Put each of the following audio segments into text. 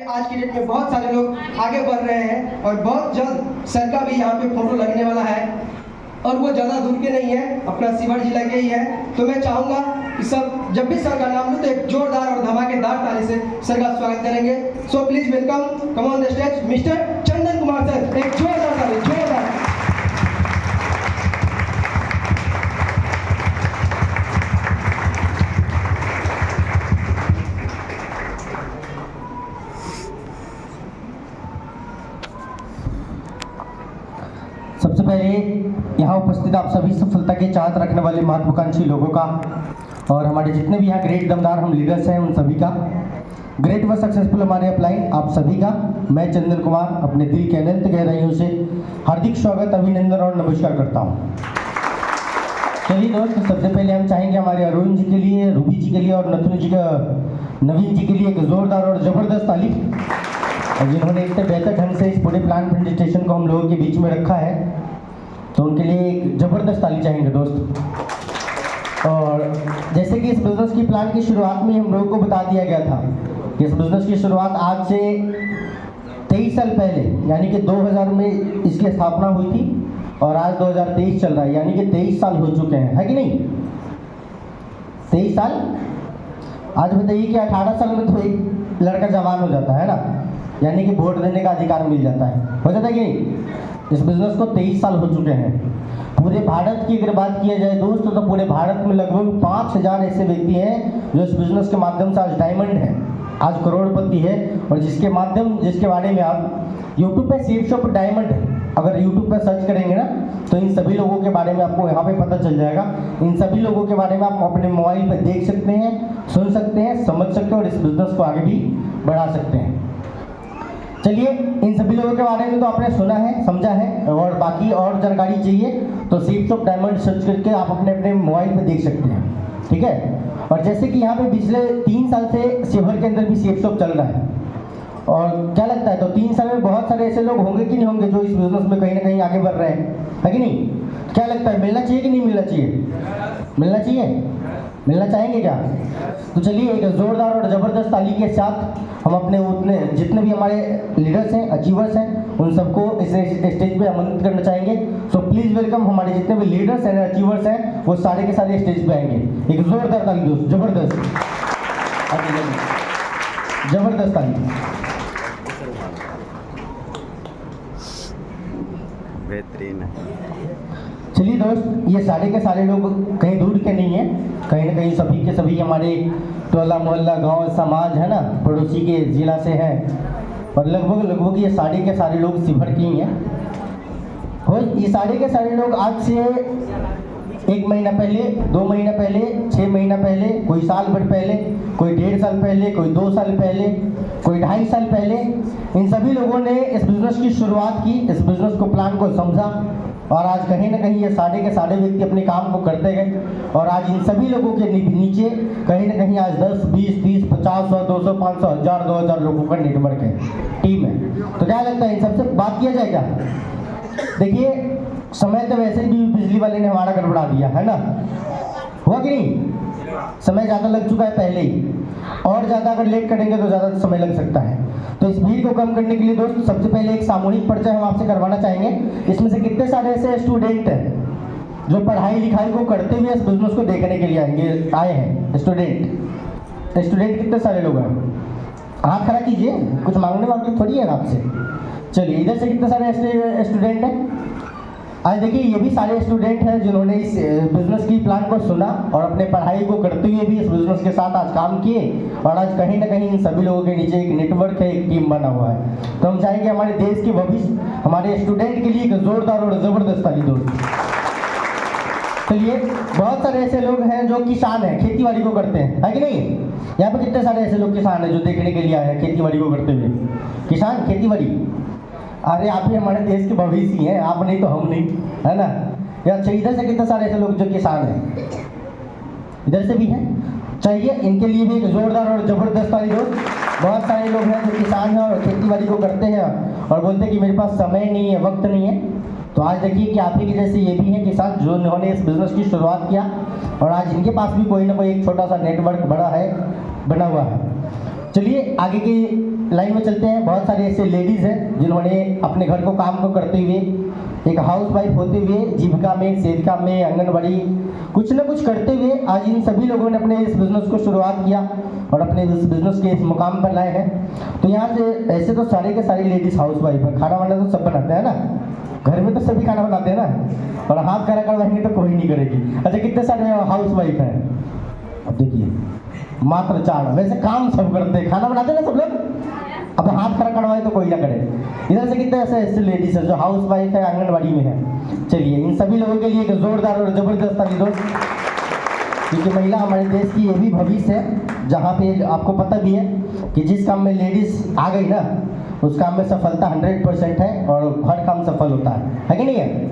आज की डेट में बहुत सारे लोग आगे बढ़ रहे हैं और बहुत जल्द सर का भी यहाँ पे फोटो लगने वाला है और वो ज़्यादा दूर के नहीं है, अपना शिवहर जिला के ही है। तो मैं चाहूँगा कि सब जब भी सर का नाम लूँ तो एक जोरदार और धमाकेदार ताली से सर का स्वागत करेंगे। So please welcome come on the stage mister Chandan Kumar sir. एक जोरदार ताली, जोरदार। सबसे पहले यहाँ उपस्थित आप सभी सफलता के चाहत रखने वाले महत्वाकांक्षी लोगों का और हमारे जितने भी यहाँ ग्रेट दमदार हम लीडर्स हैं उन सभी का ग्रेट व सक्सेसफुल हमारे अपलाइन आप सभी का मैं चंदन कुमार अपने दिल के अनंत गहराइयों से हार्दिक स्वागत, अभिनंदन और नमस्कार करता हूँ। चलिए दोस्त, सबसे पहले हम चाहेंगे हमारे अरुण जी के लिए, रूबी जी के लिए और नवीन जी के लिए एक जोरदार और जबरदस्त ताली, जिन्होंने इतने बेहतर ढंग से इस पूरे प्लान प्रेजेंटेशन को हम लोगों के बीच में रखा है, तो उनके लिए एक ज़बरदस्त ताली चाहेंगे दोस्त। और जैसे कि इस बिज़नेस की प्लान की शुरुआत में हम लोगों को बता दिया गया था कि इस बिज़नेस की शुरुआत आज से 23 साल पहले यानी कि 2000 में इसकी स्थापना हुई थी और आज 2023 चल रहा है, यानी कि 23 साल हो चुके हैं, है कि नहीं? 23 साल। आज बताइए कि 18 साल में तो एक लड़का जवान हो जाता है ना, यानी कि वोट देने का अधिकार मिल जाता है, हो जाता है कि नहीं? इस बिज़नेस को 23 साल हो चुके हैं। पूरे भारत की अगर बात किया जाए दोस्तों तो पूरे भारत में लगभग 5000 ऐसे व्यक्ति हैं जो इस बिज़नेस के माध्यम से आज डायमंड है, आज करोड़पति है, और जिसके बारे में आप यूट्यूब पे सेफ शॉप डायमंड अगर यूट्यूब पे सर्च करेंगे ना तो इन सभी लोगों के बारे में आपको यहाँ पे पता चल जाएगा। इन सभी लोगों के बारे में आप अपने मोबाइल पे देख सकते हैं, सुन सकते हैं, समझ सकते हैं और इस बिज़नेस को आगे भी बढ़ा सकते हैं। चलिए, इन सभी लोगों के बारे में तो आपने सुना है, समझा है, और बाकी और जानकारी चाहिए तो सेफ शॉप डायमंड सर्च करके आप अपने मोबाइल पे देख सकते हैं, ठीक है? और जैसे कि यहाँ पे पिछले 3 साल से शिवहर के अंदर भी सेफ शॉप चल रहा है, और क्या लगता है तो 3 साल में बहुत सारे ऐसे लोग होंगे कि नहीं होंगे जो इस बिजनेस में कहीं ना कहीं आगे बढ़ रहे हैं, है कि नहीं? क्या लगता है, मिलना चाहिए कि नहीं मिलना चाहिए? मिलना चाहिए, मिलना चाहेंगे क्या? तो चलिए एक जोरदार और ज़बरदस्त ताली के साथ हम अपने उतने जितने भी हमारे लीडर्स हैं, अचीवर्स हैं, उन सबको इस स्टेज पे आमंत्रित करना चाहेंगे। सो प्लीज़ वेलकम, हमारे जितने भी लीडर्स हैं, अचीवर्स हैं, वो सारे के सारे स्टेज पे आएंगे। एक जोरदार ताली दोस्त, जबरदस्त, जबरदस्त ताली। बेहतरीन है। चलिए दोस्त, ये सारे के सारे लोग कहीं दूर के नहीं हैं, कहीं ना कहीं सभी के सभी हमारे टोला मोहल्ला गांव समाज है ना, पड़ोसी के ज़िला से हैं, और लगभग ये सारे के सारे लोग शिवहर के ही हैं। हो ये सारे के सारे लोग आज से 1 महीना पहले, 2 महीना पहले, 6 महीना पहले, कोई साल भर पहले, कोई 1.5 साल पहले, कोई 2 साल पहले, कोई 2.5 साल पहले, इन सभी लोगों ने इस बिज़नेस की शुरुआत की, इस बिज़नेस को प्लान को समझा, और आज कहीं ना कहीं ये सारे के सारे व्यक्ति अपने काम को करते गए, और आज इन सभी लोगों के नीचे कहीं ना कहीं आज 10, 20, 30, 50, 100, 200, 500, 1000, 2000 लोगों का नेटवर्क है, टीम है। तो क्या लगता है इन सबसे बात किया जाए क्या? देखिए, समय तो वैसे भी बिजली वाले ने हमारा गड़बड़ा दिया है ना, हुआ कि नहीं? समय ज़्यादा लग चुका है पहले ही, और ज़्यादा अगर लेट करेंगे तो ज़्यादा समय लग सकता है। तो इस भीड़ को कम करने के लिए दोस्त सबसे पहले एक सामूहिक परिचय हम आपसे करवाना चाहेंगे। इसमें से कितने सारे ऐसे स्टूडेंट हैं जो पढ़ाई लिखाई को करते हुए इस बिजनेस को देखने के लिए आए हैं? स्टूडेंट कितने सारे लोग हैं? हाथ खड़ा कीजिए, कुछ मांगने वाले थोड़ी है आपसे। चलिए, इधर से कितने सारे स्टूडेंट हैं? आज देखिए, ये भी सारे स्टूडेंट हैं जिन्होंने इस बिज़नेस की प्लान को सुना और अपने पढ़ाई को करते हुए भी इस बिज़नेस के साथ आज काम किए, और आज कहीं ना कहीं इन सभी लोगों के नीचे एक नेटवर्क है, एक टीम बना हुआ है। तो हम चाहेंगे हमारे देश के भविष्य, हमारे स्टूडेंट के लिए एक जोरदार और ज़बरदस्त ताली दोस्त। चलिए, बहुत सारे ऐसे लोग हैं जो किसान हैं, खेती बाड़ी को करते हैं, है कि नहीं? यहाँ पे कितने सारे ऐसे लोग किसान हैं जो देखने के लिए आए हैं खेती बाड़ी को करते हुए? किसान, खेती बाड़ी, अरे आप ही हमारे देश के भविष्य हैं, आप नहीं तो हम नहीं, है ना? अच्छा, इधर से कितने सारे ऐसे लोग जो किसान हैं? इधर से भी हैं। चाहिए इनके लिए भी एक जोरदार और ज़बरदस्त ताली दोस्त। बहुत सारे लोग हैं जो किसान हैं और खेती बाड़ी को करते हैं और बोलते हैं कि मेरे पास समय नहीं है, वक्त नहीं है। तो आज देखिए कि आप ही के जैसे ये भी हैं किसान जो इन्होंने इस बिज़नेस की शुरुआत किया, और आज इनके पास भी कोई ना कोई एक छोटा सा नेटवर्क बना हुआ है। चलिए आगे की लाइन में चलते हैं। बहुत सारे ऐसे लेडीज़ हैं जिन्होंने अपने घर को काम को करते हुए, एक हाउस वाइफ होते हुए, जीविका में, सेविका में, आंगनबाड़ी कुछ न कुछ करते हुए आज इन सभी लोगों ने अपने इस बिज़नेस को शुरुआत किया और अपने इस बिज़नेस के इस मुकाम पर लाए हैं। तो यहाँ से ऐसे तो सारे के सारी लेडीज़ हाउस वाइफ है, खाना वाना तो सब बनाते हैं ना, घर में तो सभी खाना बनाते हैं ना, और हाथ खड़ा करवाएंगे तो कोई नहीं करेगी। अच्छा, कितने सारे हाउस वाइफ हैं? अब देखिए मात्र 4। वैसे काम सब करते हैं, खाना बनाते हैं ना सब लोग, अब हाथ खड़ा करवाए तो कोई ना करे। इधर से कितने ऐसे ऐसे लेडीज हैं जो हाउस वाइफ है, आंगनबाड़ी में है। चलिए इन सभी लोगों के लिए एक जोरदार और जबरदस्त ताली दो, क्योंकि महिला हमारे देश की ये भी भविष्य है। जहाँ पे आपको पता भी है कि जिस काम में लेडीज आ गई ना, उस काम में सफलता 100% है और हर काम सफल होता है कि नहीं है?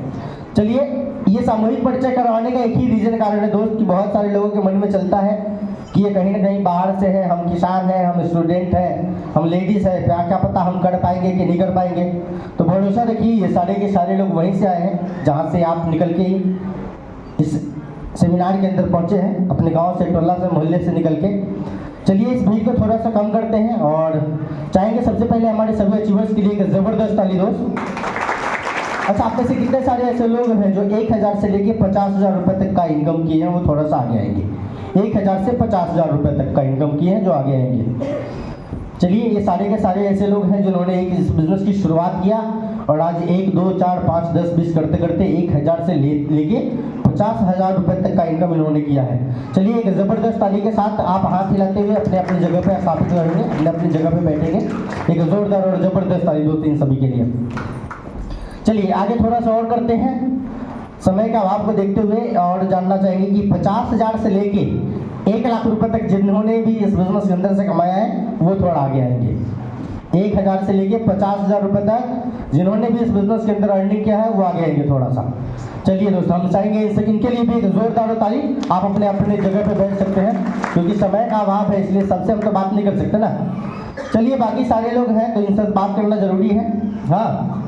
चलिए, ये सामूहिक परिचय करवाने का एक ही रीजन कारण है दोस्त, कि बहुत सारे लोगों के मन में चलता है कि ये कहीं ना कहीं बाहर से है, हम किसान हैं, हम स्टूडेंट हैं, हम लेडीज़ हैं, क्या पता हम कर पाएंगे कि नहीं कर पाएंगे। तो भरोसा रखिए, ये सारे के सारे लोग वहीं से आए हैं जहाँ से आप निकल के ही इस सेमिनार के अंदर पहुँचे हैं, अपने गांव से, टोला से, मोहल्ले से निकल के। चलिए इस भीड़ को थोड़ा सा कम करते हैं और चाहेंगे सबसे पहले हमारे सभी अचीवर्स के लिए एक ज़बरदस्त ताली दोस्त। अच्छा, आप में से कितने सारे ऐसे लोग हैं जो 1000 से लेके 50,000 रुपये तक का इनकम किए हैं? वो थोड़ा सा आगे आएंगे। 1000 से 50,000 रुपये तक का इनकम किए हैं जो आगे आएंगे। चलिए, ये सारे के सारे ऐसे लोग हैं जिन्होंने एक इस बिज़नेस की शुरुआत किया और आज 1, 2, 4, 5, 10, 20 करते करते 1000 से लेके 50,000 रुपये तक का इनकम इन्होंने किया है। चलिए एक ज़बरदस्त ताली के साथ आप हाथ हिलाते हुए अपने अपनी जगह पे स्थापित रहेंगे, अपने अपनी जगह पे बैठेंगे। एक ज़ोरदार और ज़बरदस्त ताली दो इन सभी के लिए। चलिए आगे थोड़ा सा और करते हैं, समय का अभाव को देखते हुए, और जानना चाहेंगे कि 50,000 से लेके 1 लाख रुपए तक जिन्होंने भी इस बिजनेस के अंदर से कमाया है वो थोड़ा आगे आएंगे। 1000 से लेके 50,000 रुपए तक जिन्होंने भी इस बिजनेस के अंदर अर्निंग किया है वो आगे आएंगे थोड़ा सा। चलिए दोस्तों, हम चाहेंगे इनके लिए भी एक जोरदार ताली। आप अपने अपने जगह पे बैठ सकते हैं क्योंकि समय का अभाव है, इसलिए सबसे हम तो बात नहीं कर सकते ना। चलिए, बाकी सारे लोग हैं तो इनसे बात करना जरूरी है। हाँ,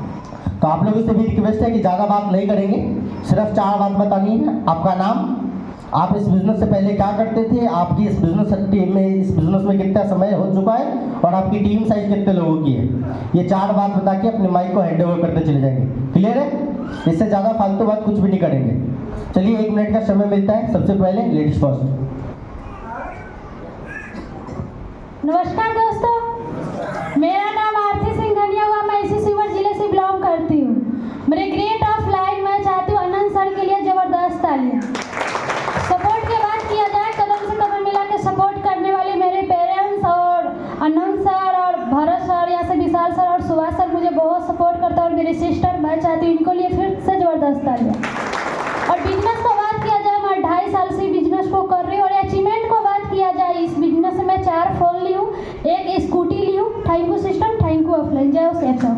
तो आप लोगों से भी रिक्वेस्ट है कि ज़्यादा बात नहीं करेंगे, सिर्फ 4 बात बतानी है। आपका नाम, आप इस बिज़नेस से पहले क्या करते थे, आपकी इस बिज़नेस में कितना समय हो चुका है और आपकी टीम साइज कितने लोगों की है। ये 4 बात बता के अपने माइक को हैंड ओवर करते चले जाएंगे। क्लियर है? इससे ज़्यादा फालतू बात कुछ भी नहीं करेंगे। चलिए 1 मिनट का समय मिलता है। सबसे पहले लेडीज फर्स्ट। नमस्कार दोस्तों, मेरा नाम आरती सिंह धनिया हुआ, मैं इसी शिवहर जिले से बिलोंग करती हूँ। मेरे ग्रेट ऑफ लाइन मैं चाहती हूँ अनंत सर के लिए ज़बरदस्त तालियां। सपोर्ट की बात किया जाए, कदम से कदम मिला के सपोर्ट करने वाले मेरे पेरेंट्स और अनंत सर और भरत सर, यहाँ से विशाल सर और सुभाष सर मुझे बहुत सपोर्ट करता है, और मेरी सिस्टर, मैं चाहती हूँ इनको लिए फिर से ज़बरदस्त तालियां। और बिजनेस को बात किया जाए, मैं 2.5 साल से बिजनेस को कर रही हूँ। और अचीवमेंट को बात किया जाए, इस बिजनेस से मैं 4 फ़ोन ली हूँ, 1 स्कूटी ली हूँ। Thank you system, thank you offline. जय हो सेफ साहब।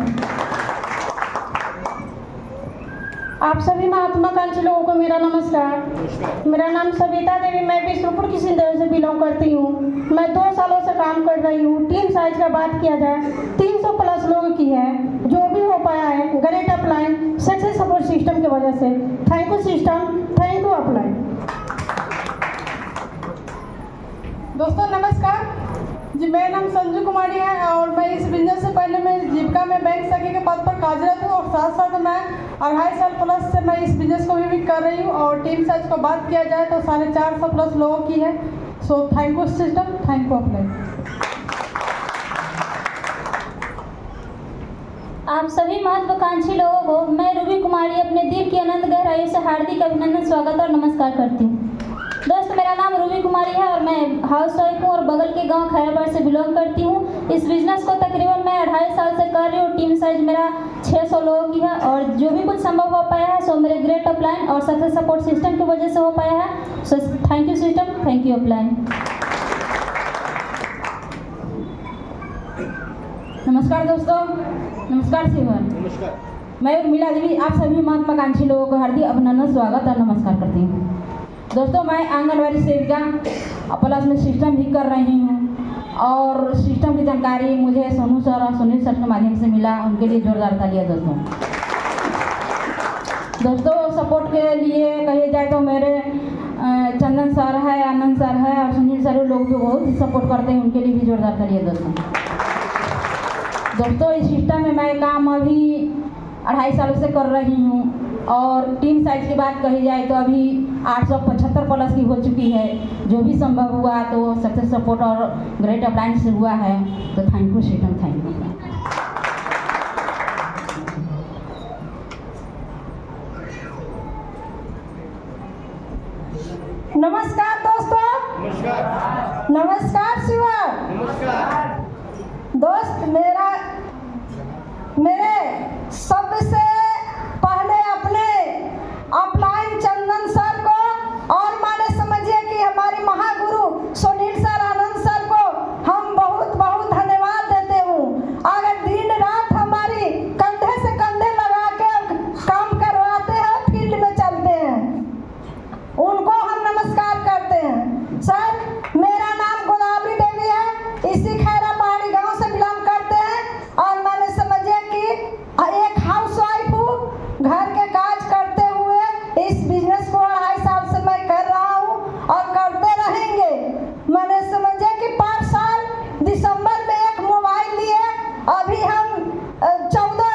आप सभी महात्माकांक्षी लोगों को मेरा नमस्कार। मेरा नाम सविता देवी, मैं विष्णुपुर की सिंदर से बिलोंग करती हूँ। मैं 2 सालों से काम कर रही हूँ। टीम साइज का बात किया जाए 300 प्लस लोगों की है। जो भी हो पाया है great upline success support system की वजह से। Thank you system, thank you upline. दोस्तों नमस्कार जी, मेरा नाम संजू कुमारी है और मैं इस बिजनेस से पहले मैं जीविका में बैंक सखी के पद पर कार्यरत हूँ, और साथ साथ मैं 2.5 साल प्लस से मैं इस बिजनेस को भी कर रही हूँ। और टीम साइज को बात किया जाए तो 450 प्लस लोगों की है। So thank you system, thank you upline. आप सभी महत्वाकांक्षी लोगों को मैं रूबी कुमारी अपने दिल की अनंत गहराई से हार्दिक अभिनंदन, स्वागत और नमस्कार करती हूँ। दोस्त, मेरा नाम रूबी कुमारी है और मैं हाउस वाइफ हूँ और बगल के गांव खैराबाद से बिलोंग करती हूँ। इस बिजनेस को तकरीबन मैं 2.5 साल से कर रही हूँ। टीम साइज मेरा 600 लोगों की है, और जो भी कुछ संभव हो पाया है सो मेरे ग्रेट अपलाइन और सक्सेस सपोर्ट सिस्टम की वजह से हो पाया है। So thank you system, thank you upline. नमस्कार दोस्तों, नमस्कार शिवहर। नमस्कार, मैं उर्मिला देवी आप सभी महत्वाकांक्षी लोगों को हार्दिक अभिनंदन, स्वागत और नमस्कार करती हूँ। दोस्तों, मैं आंगनबाड़ी सेविका प्लस में सिस्टम भी कर रही हूँ, और सिस्टम की जानकारी मुझे सोनू सर और सुनील सर के माध्यम से मिला, उनके लिए जोरदार तालियां दोस्तों। सपोर्ट के लिए कहे जाए तो मेरे चंदन सर है, आनंद सर है और सुनील सर लोग भी बहुत ही सपोर्ट करते हैं, उनके लिए भी जोरदार तालियां दोस्तों। दोस्तों इस सिस्टम में मैं काम अभी 2.5 सालों से कर रही हूँ और टीम साइज की बात कही जाए तो अभी 875 प्लस की हो चुकी है। जो भी संभव हुआ तो सक्सेस सपोर्ट और ग्रेट अप्लायंस से हुआ है। तो thank you system, thank you. नमस्कार दोस्तों। नमस्कार शिवा। दोस्त मेरे सबसे पहले अपने अपलाइन चंदन सर को और माने समझिए कि हमारी महागुरु सुनील सर, आनंद सर को हम बहुत बहुत धन्यवाद देते हूँ। अगर दिन रात हमारी कंधे से कंधे लगा के काम करवाते हैं, फील्ड में चलते हैं, उनको हम नमस्कार करते हैं। सर, मेरा नाम गोदावरी देवी है, इसी खैरा पहाड़ी गांव से बिलोंग करते हैं और मैंने समझिए कि एक हाउसवाइफ हूँ। घर के काज करते हुए इस बिजनेस को 2.5 साल से मैं कर रहा हूँ और करते रहेंगे। मैंने समझिए कि 5 साल दिसंबर में एक मोबाइल लिए, अभी हम 14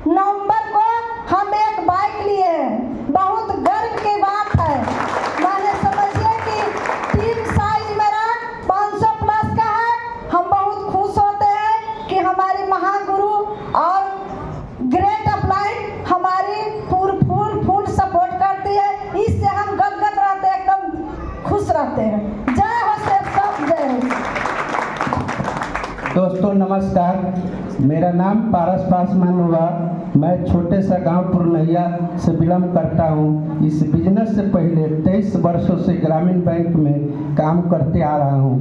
नवंबर को हम एक बाइक लिए हैं। बहुत गर्व की बात है। मैंने समझिए कि टीम साइज मेरा 500 प्लस का है। हम बहुत खुश होते हैं कि हमारी महागुरु और ग्रेट अपलाइन हमारी फुल सपोर्ट करती है। इससे हम गदगद रहते हैं, एकदम खुश रहते हैं। जय हो सब, जय हो। दोस्तों नमस्कार, मेरा नाम पारस पासवान हुआ। मैं छोटे सा गांव पुरनहिया से बिलोंग करता हूं। इस बिजनेस से पहले 23 वर्षों से ग्रामीण बैंक में काम करते आ रहा हूं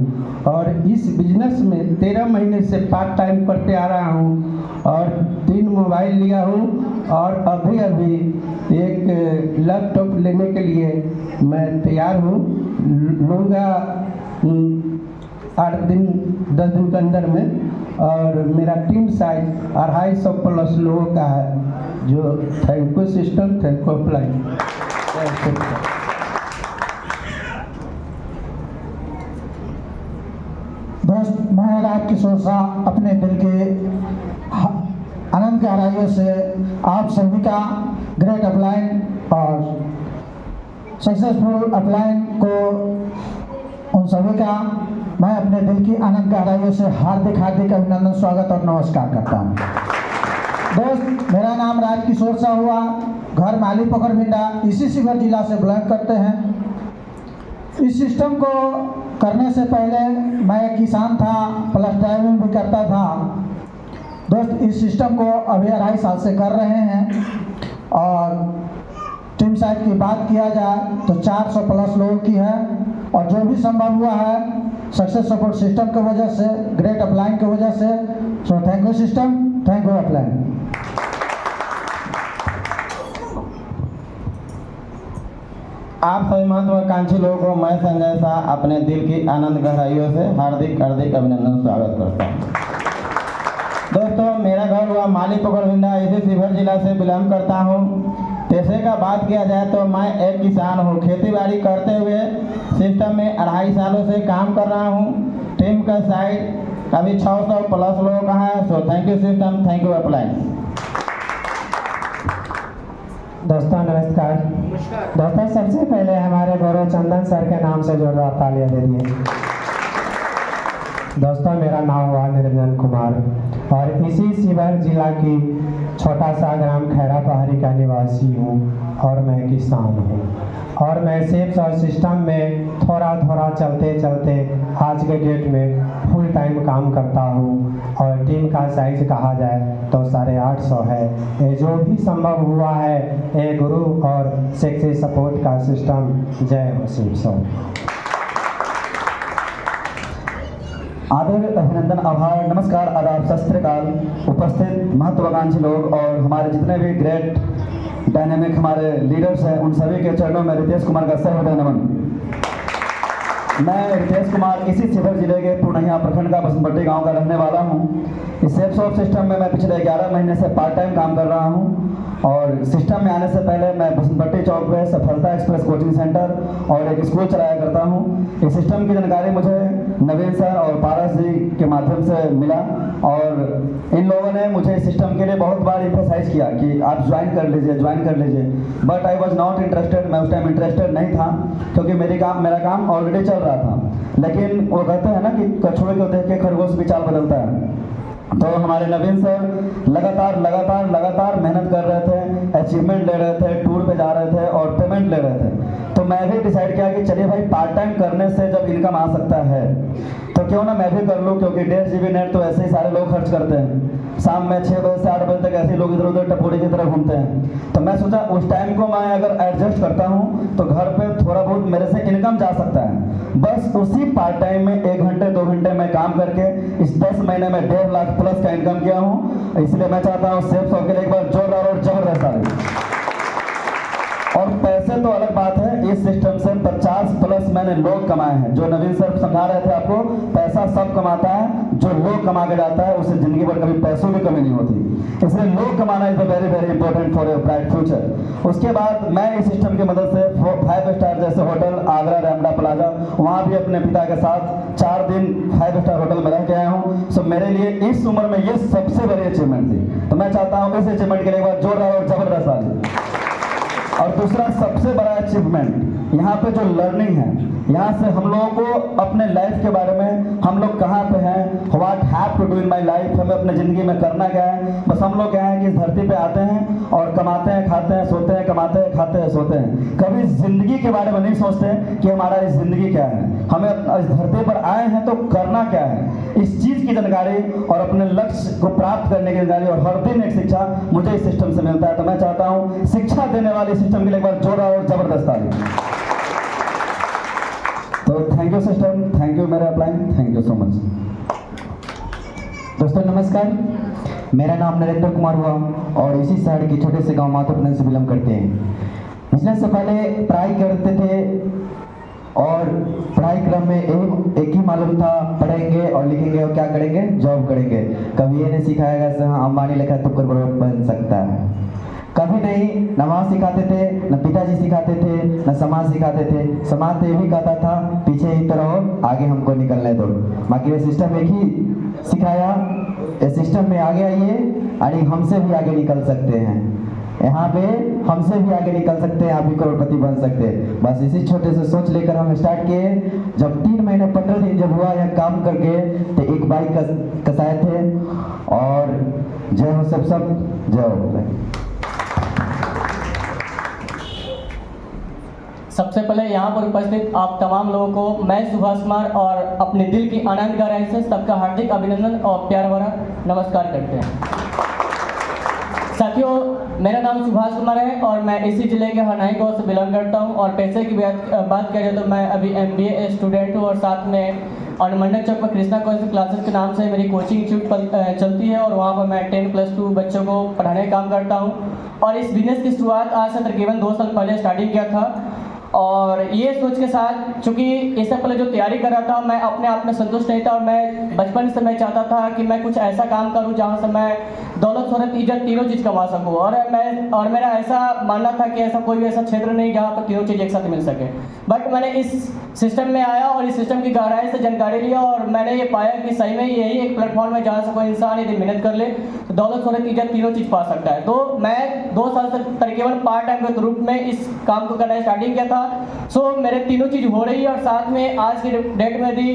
और इस बिजनेस में 13 महीने से पार्ट टाइम करते आ रहा हूं और 3 मोबाइल लिया हूं और अभी एक लैपटॉप लेने के लिए मैं तैयार हूं। लूँगा 8 दिन 10 दिन के अंदर में। और मेरा टीम साइज 250 प्लस लोगों का है। जो thank you system, thank you upline. दोस्त, मैं राजकिशोर शाह अपने दिल के अनंत गहराइयों से आप सभी का ग्रेट अपलाइन और सक्सेसफुल अपलाइन को उन सभी का मैं अपने दिल की अनंत गहराइयों से हार्दिक अभिनंदन, स्वागत और नमस्कार करता हूँ। दोस्त, मेरा नाम राजकिशोर शाह हुआ, घर माली पकड़भिंडा, इसी शिवहर जिला से बिलोंग करते हैं। इस सिस्टम को करने से पहले मैं एक किसान था, प्लस ड्राइविंग भी करता था। दोस्त, इस सिस्टम को अभी 2.5 साल से कर रहे हैं और टीम साइज की बात किया जाए तो 400 प्लस लोगों की है और जो भी संभव हुआ है सक्सेस सपोर्ट सिस्टम की वजह से, ग्रेट अपलाइन की वजह से। So thank you system, thank you upline. आप सभी महत्वाकांक्षी लोगों को मैं संजय शाह अपने दिल की आनंद गहराइयों से हार्दिक अभिनंदन, स्वागत करता हूँ। दोस्तों, मेरा घर हुआ माली पकड़भिंडा, इसी शिवहर जिला से बिलोंग करता हूँ। पैसे का बात किया जाए तो मैं एक किसान हूँ। खेती बाड़ी करते हुए सिस्टम में 2.5 सालों से काम कर रहा हूँ। टीम का साइज अभी 600 प्लस लोगों का है। So thank you system, thank you upline. दोस्तों नमस्कार। दोस्तों, सबसे पहले हमारे गौरव चंदन सर के नाम से जोरदार तालियां दे दिए। दोस्तों, मेरा नाम हुआ निरंजन कुमार और इसी शिवहर जिला की छोटा सा ग्राम खैरा पहाड़ी का निवासी हूँ और मैं किसान हूँ और मैं सेफ्स और सिस्टम में थोड़ा चलते आज के डेट में फुल टाइम काम करता हूँ और टीम का साइज कहा जाए तो 850 है। ये जो भी संभव हुआ है ये गुरु और सक्सेस सपोर्ट का सिस्टम। जय हो शिव। आदर, अभिनंदन, आभार, नमस्कार, आदाब, सत श्री अकाल। उपस्थित महत्वाकांक्षी लोग और हमारे जितने भी ग्रेट डायनेमिक हमारे लीडर्स हैं, उन सभी के चरणों में रितेश कुमार का सहृदय नमन। मैं रितेश कुमार इसी शिवहर जिले के पुरनहिया प्रखंड का बसंतपट्टी गांव का रहने वाला हूं। इस सेफ शॉप सिस्टम में मैं पिछले 11 महीने से पार्ट टाइम काम कर रहा हूँ और सिस्टम में आने से पहले मैं बसंतपट्टी चौक पे सफलता एक्सप्रेस कोचिंग सेंटर और एक स्कूल चलाया करता हूँ। इस सिस्टम की जानकारी मुझे नवीन सर और पारस जी के माध्यम से मिला और इन लोगों ने मुझे इस सिस्टम के लिए बहुत बार इम्फेसाइज किया कि आप ज्वाइन कर लीजिए, but I was not interested. मैं उस टाइम इंटरेस्टेड नहीं था क्योंकि मेरा काम ऑलरेडी चल रहा था। लेकिन वो कहते हैं ना कि कछुए को देख के खरगोश भी चाल बदलता है। तो हमारे नवीन सर लगातार मेहनत कर रहे थे, अचीवमेंट ले रहे थे, टूर पे जा रहे थे और पेमेंट ले रहे थे। तो मैं भी डिसाइड किया कि चलिए भाई, पार्ट टाइम करने से जब इनकम आ सकता है तो क्यों ना मैं भी कर लूँ, क्योंकि 1.5 GB नेट तो ऐसे ही सारे लोग खर्च करते हैं। शाम में 6 बजे से 8 बजे तक ऐसे ही लोग इधर उधर टपोरी की तरह घूमते हैं। तो मैं सोचा उस टाइम को मैं अगर एडजस्ट करता हूँ तो घर पे थोड़ा बहुत मेरे से इनकम जा सकता है। बस उसी पार्ट टाइम में 1 घंटे 2 घंटे मैं काम करके इस 10 महीने में 1.5 लाख प्लस का इनकम किया हूँ। इसलिए मैं चाहता हूँ सेफ शॉप के लिए एक बार जोरदार और जबरदस्त ताली। और पैसे तो अलग बात है, इस सिस्टम से 50+ मैंने लोग कमाए हैं। जो नवीन सर समझा रहे थे आपको, पैसा सब कमाता है, जो लोग कमा के जाता है उसे जिंदगी भर कभी पैसों की कमी नहीं होती। इसलिए लोग कमाना is very very important for your bright future. उसके बाद मैं इस सिस्टम की मदद से 5 स्टार जैसे होटल आगरा रैमडा प्लाजा, वहाँ भी अपने पिता के साथ 4 दिन 5 स्टार होटल में रह के आया हूँ। सो मेरे लिए इस उम्र में ये सबसे बड़ी अचीवमेंट थी। तो मैं चाहता हूँ इस अचीवमेंट के लिए एक बार जोरदार और जबरदस्त ताली। और दूसरा सबसे बड़ा अचीवमेंट, यहाँ पे जो लर्निंग है, यहाँ से हम लोगों को अपने लाइफ के बारे में, हम लोग कहाँ पे हैं, what have to do in my life, हमें अपने ज़िंदगी में करना क्या है। बस हम लोग क्या है कि इस धरती पे आते हैं और कमाते हैं, खाते हैं, सोते हैं, कमाते हैं, खाते हैं, सोते हैं। कभी ज़िंदगी के बारे में नहीं सोचते कि हमारा इस ज़िंदगी क्या है, हमें इस धरती पर आए हैं तो करना क्या है। इस चीज़ की जानकारी और अपने लक्ष्य को प्राप्त करने की जानकारी और हर दिन एक शिक्षा मुझे इस सिस्टम से मिलता है। तो मैं चाहता हूँ शिक्षा देने वाले सिस्टम के लिए एक बार जोरदार और जबरदस्त ताली। तो thank you system, thank you मेरे upline, thank you so much. दोस्तों नमस्कार, मेरा नाम नरेंद्र कुमार हुआ और इसी शहर के छोटे से गांव माधोपुर से बिलोंग करते हैं। बिजनेस से पहले पढ़ाई करते थे और पढ़ाई क्रम में एक ही मालूम था, पढ़ेंगे और लिखेंगे और क्या करेंगे, जॉब करेंगे। कभी ये नहीं सिखाया गया हाँ अंबानी लिखा तो करोड़पति बन सकता है। कभी नहीं, न माँ सिखाते थे, न पिताजी सिखाते थे, न समाज सिखाते थे। समाज तो ये भी कहता था पीछे ही तो रहो, आगे हमको निकलने दो। बाकी ये सिस्टम एक ही सिखाया, इस सिस्टम में आगे आइए और हमसे भी आगे निकल सकते हैं। यहाँ पे हमसे भी आगे निकल सकते हैं, आप भी करोड़पति बन सकते हैं। बस इसी छोटे से सोच लेकर हम स्टार्ट किए। जब 3 महीने 15 दिन जब हुआ यह काम करके, तो एक बाइक कसाए थे और जय हो सब जय हो। सबसे पहले यहाँ पर उपस्थित आप तमाम लोगों को मैं सुभाष कुमार और अपने दिल की आनंद गहराई से सबका हार्दिक अभिनंदन और प्यार भरा नमस्कार करते हैं। साथियों, मेरा नाम सुभाष कुमार है और मैं इसी जिले के हरनाई गाँव से बिलोंग करता हूँ। और पैसे की बात करें तो मैं अभी MBA स्टूडेंट हूँ और साथ में अनुमंडल चौक पर कृष्णा कॉलेज क्लासेस के नाम से मेरी कोचिंग इंस्टीट्यूट चलती है और वहाँ पर मैं 10+2 बच्चों को पढ़ाने का काम करता हूँ। और इस बिजनेस की शुरुआत आज से तकरीबन 2 साल पहले स्टार्टिंग किया था। और ये सोच के साथ, चूँकि इससे पहले जो तैयारी कर रहा था मैं अपने आप में संतुष्ट नहीं था और मैं बचपन से मैं चाहता था कि मैं कुछ ऐसा काम करूं जहां से मैं दौलत शोहरत इज्जत तीनों चीज़ कमा सकूं। और मेरा ऐसा मानना था कि ऐसा कोई भी ऐसा क्षेत्र नहीं जहां पर तीनों चीज़ एक साथ मिल सके। बट मैंने इस सिस्टम में आया और इस सिस्टम की गहराई से जानकारी लिया और मैंने ये पाया कि सही में यही एक प्लेटफॉर्म है जहाँ से कोई इंसान यदि मेहनत कर ले तो दौलत शोहरत इज्जत तीनों चीज़ पा सकता है। तो मैं 2 साल से तकरीबन पार्ट टाइम के रूप में इस काम को करना स्टार्टिंग किया था। सो मेरे तीनों चीज़ हो रही है और साथ में आज की डेट में यदि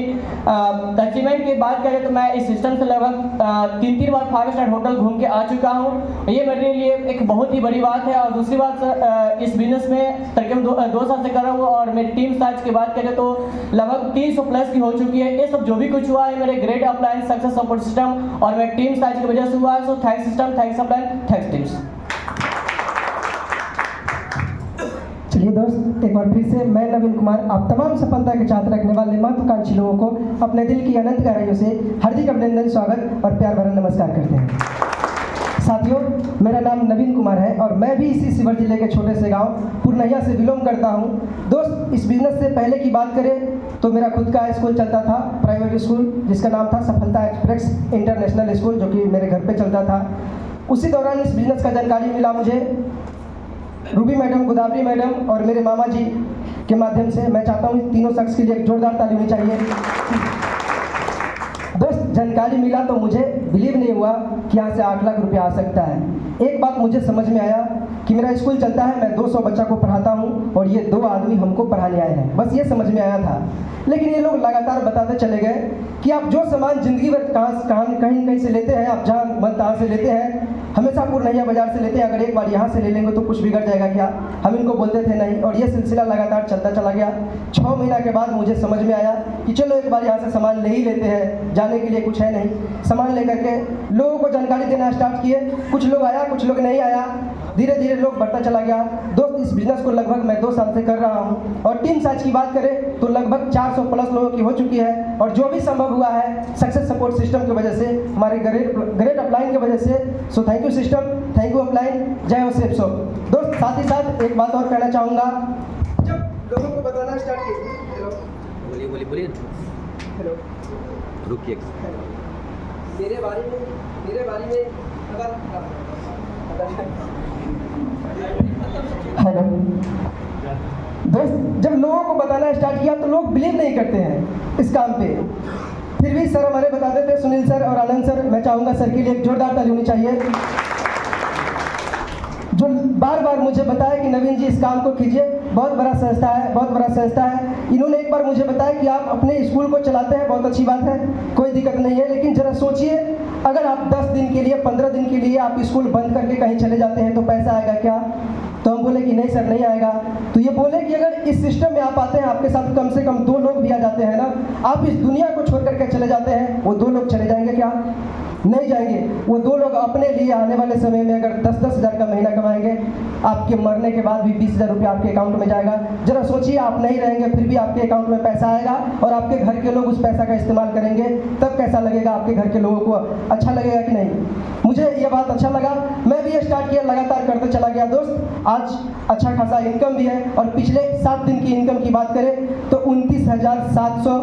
अचीवमेंट की बात करें तो मैं इस सिस्टम से लगभग 3 बार 5 स्टार होटल घूम के आ चुका हूँ। ये मेरे लिए एक बहुत ही बड़ी बात है। और दूसरी बात, इस बिजनेस में तकरीबन 2 साल से कर रहा हूँ और मेरी टीम साइज की बात करें तो लगभग 300+ की हो चुकी है। ये सब जो भी कुछ हुआ है मेरे great upline success support system और मेरे टीम साइज की वजह से हुआ है। So thanks system, thanks upline, thanks teams. चलिए दोस्त, एक बार फिर से मैं नवीन कुमार आप तमाम सफलता के चाहते रखने वाले महत्वाकांक्षी लोगों को अपने दिल की अनंत गहराइयों से हार्दिक अभिनंदन, स्वागत और प्यार भरा नमस्कार करते हैं। साथियों, मेरा नाम नवीन कुमार है और मैं भी इसी शिवहर जिले के छोटे से गांव पुरनहिया से बिलोंग करता हूं। दोस्त, इस बिजनेस से पहले की बात करें तो मेरा खुद का स्कूल चलता था, प्राइवेट स्कूल, जिसका नाम था सफलता एक्सप्रेस इंटरनेशनल स्कूल, जो कि मेरे घर पे चलता था। उसी दौरान इस बिज़नेस का जानकारी मिला मुझे रूबी मैडम, गोदावरी मैडम और मेरे मामा जी के माध्यम से। मैं चाहता हूँ तीनों शख्स के लिए एक जोरदार ताली होनी चाहिए। दोस्त, जानकारी मिला तो मुझे बिलीव नहीं हुआ कि यहाँ से 8 लाख रुपया आ सकता है। एक बात मुझे समझ में आया कि मेरा स्कूल चलता है, मैं 200 बच्चा को पढ़ाता हूँ और ये 2 आदमी हमको पढ़ाने आए हैं, बस ये समझ में आया था। लेकिन ये लोग लगातार बताते चले गए कि आप जो सामान ज़िंदगी भर कहीं से लेते हैं, आप जहाँ मन तहाँ से लेते हैं, हमेशा पुरनहिया बाजार से लेते हैं, अगर एक बार यहाँ से ले लेंगे तो कुछ बिगड़ जाएगा क्या? हम इनको बोलते थे नहीं, और ये सिलसिला लगातार चलता चला गया। 6 महीना के बाद मुझे समझ में आया कि चलो एक बार यहाँ से सामान ले ही लेते हैं, जाने के लिए कुछ है नहीं। सामान लेकर के लोगों को जानकारी देना स्टार्ट किए। कुछ लोग आया, कुछ लोग नहीं आया, धीरे धीरे लोग बढ़ता चला गया। दोस्त, इस बिज़नेस को लगभग मैं 2 साल से कर रहा हूँ और टीम साइज की बात करें तो लगभग 400 प्लस लोगों की हो चुकी है। और जो भी संभव हुआ है सक्सेस सपोर्ट सिस्टम की वजह से, हमारे ग्रेट अपलाइन की वजह से। So thank you system, thank you upline, जय हो सेफ सो। दोस्त, साथ ही साथ एक बात और कहना चाहूँगा, जब लोगों को बताना स्टार्ट किए, बोलिए हेलो, रुकिए। मेरे बारे में हेलो दोस्त, जब लोगों को बताना स्टार्ट किया तो लोग बिलीव नहीं करते हैं इस काम पे। फिर भी सर हमारे बताते थे, सुनील सर और आनंद सर, मैं चाहूँगा सर के लिए एक जोरदार ताली होनी चाहिए, जो बार बार मुझे बताया कि नवीन जी इस काम को कीजिए, बहुत बड़ा संस्था है, बहुत बड़ा संस्था है। इन्होंने एक बार मुझे बताया कि आप अपने स्कूल को चलाते हैं, बहुत अच्छी बात है, कोई दिक्कत नहीं है, लेकिन ज़रा सोचिए, अगर आप 10 दिन के लिए, 15 दिन के लिए आप स्कूल बंद करके कहीं चले जाते हैं तो पैसा आएगा क्या? तो हम बोले कि नहीं सर, नहीं आएगा। तो ये बोले कि अगर इस सिस्टम में आप आते हैं, आपके साथ कम से कम 2 लोग भी आ जाते हैं ना, आप इस दुनिया को छोड़ करके चले जाते हैं, वो 2 लोग चले जाएंगे क्या? नहीं जाएंगे। वो 2 लोग अपने लिए आने वाले समय में अगर 10-10 हज़ार का महीना कमाएंगे, आपके मरने के बाद भी 20,000 रुपया आपके अकाउंट में जाएगा। जरा सोचिए, आप नहीं रहेंगे फिर भी आपके अकाउंट में पैसा आएगा और आपके घर के लोग उस पैसा का इस्तेमाल करेंगे, तब कैसा लगेगा? आपके घर के लोगों को अच्छा लगेगा कि नहीं? मुझे ये बात अच्छा लगा, मैं भी ये स्टार्ट किया, लगातार करते चला गया। दोस्त, आज अच्छा खासा इनकम भी है और पिछले 7 दिन की इनकम की बात करें तो 29,700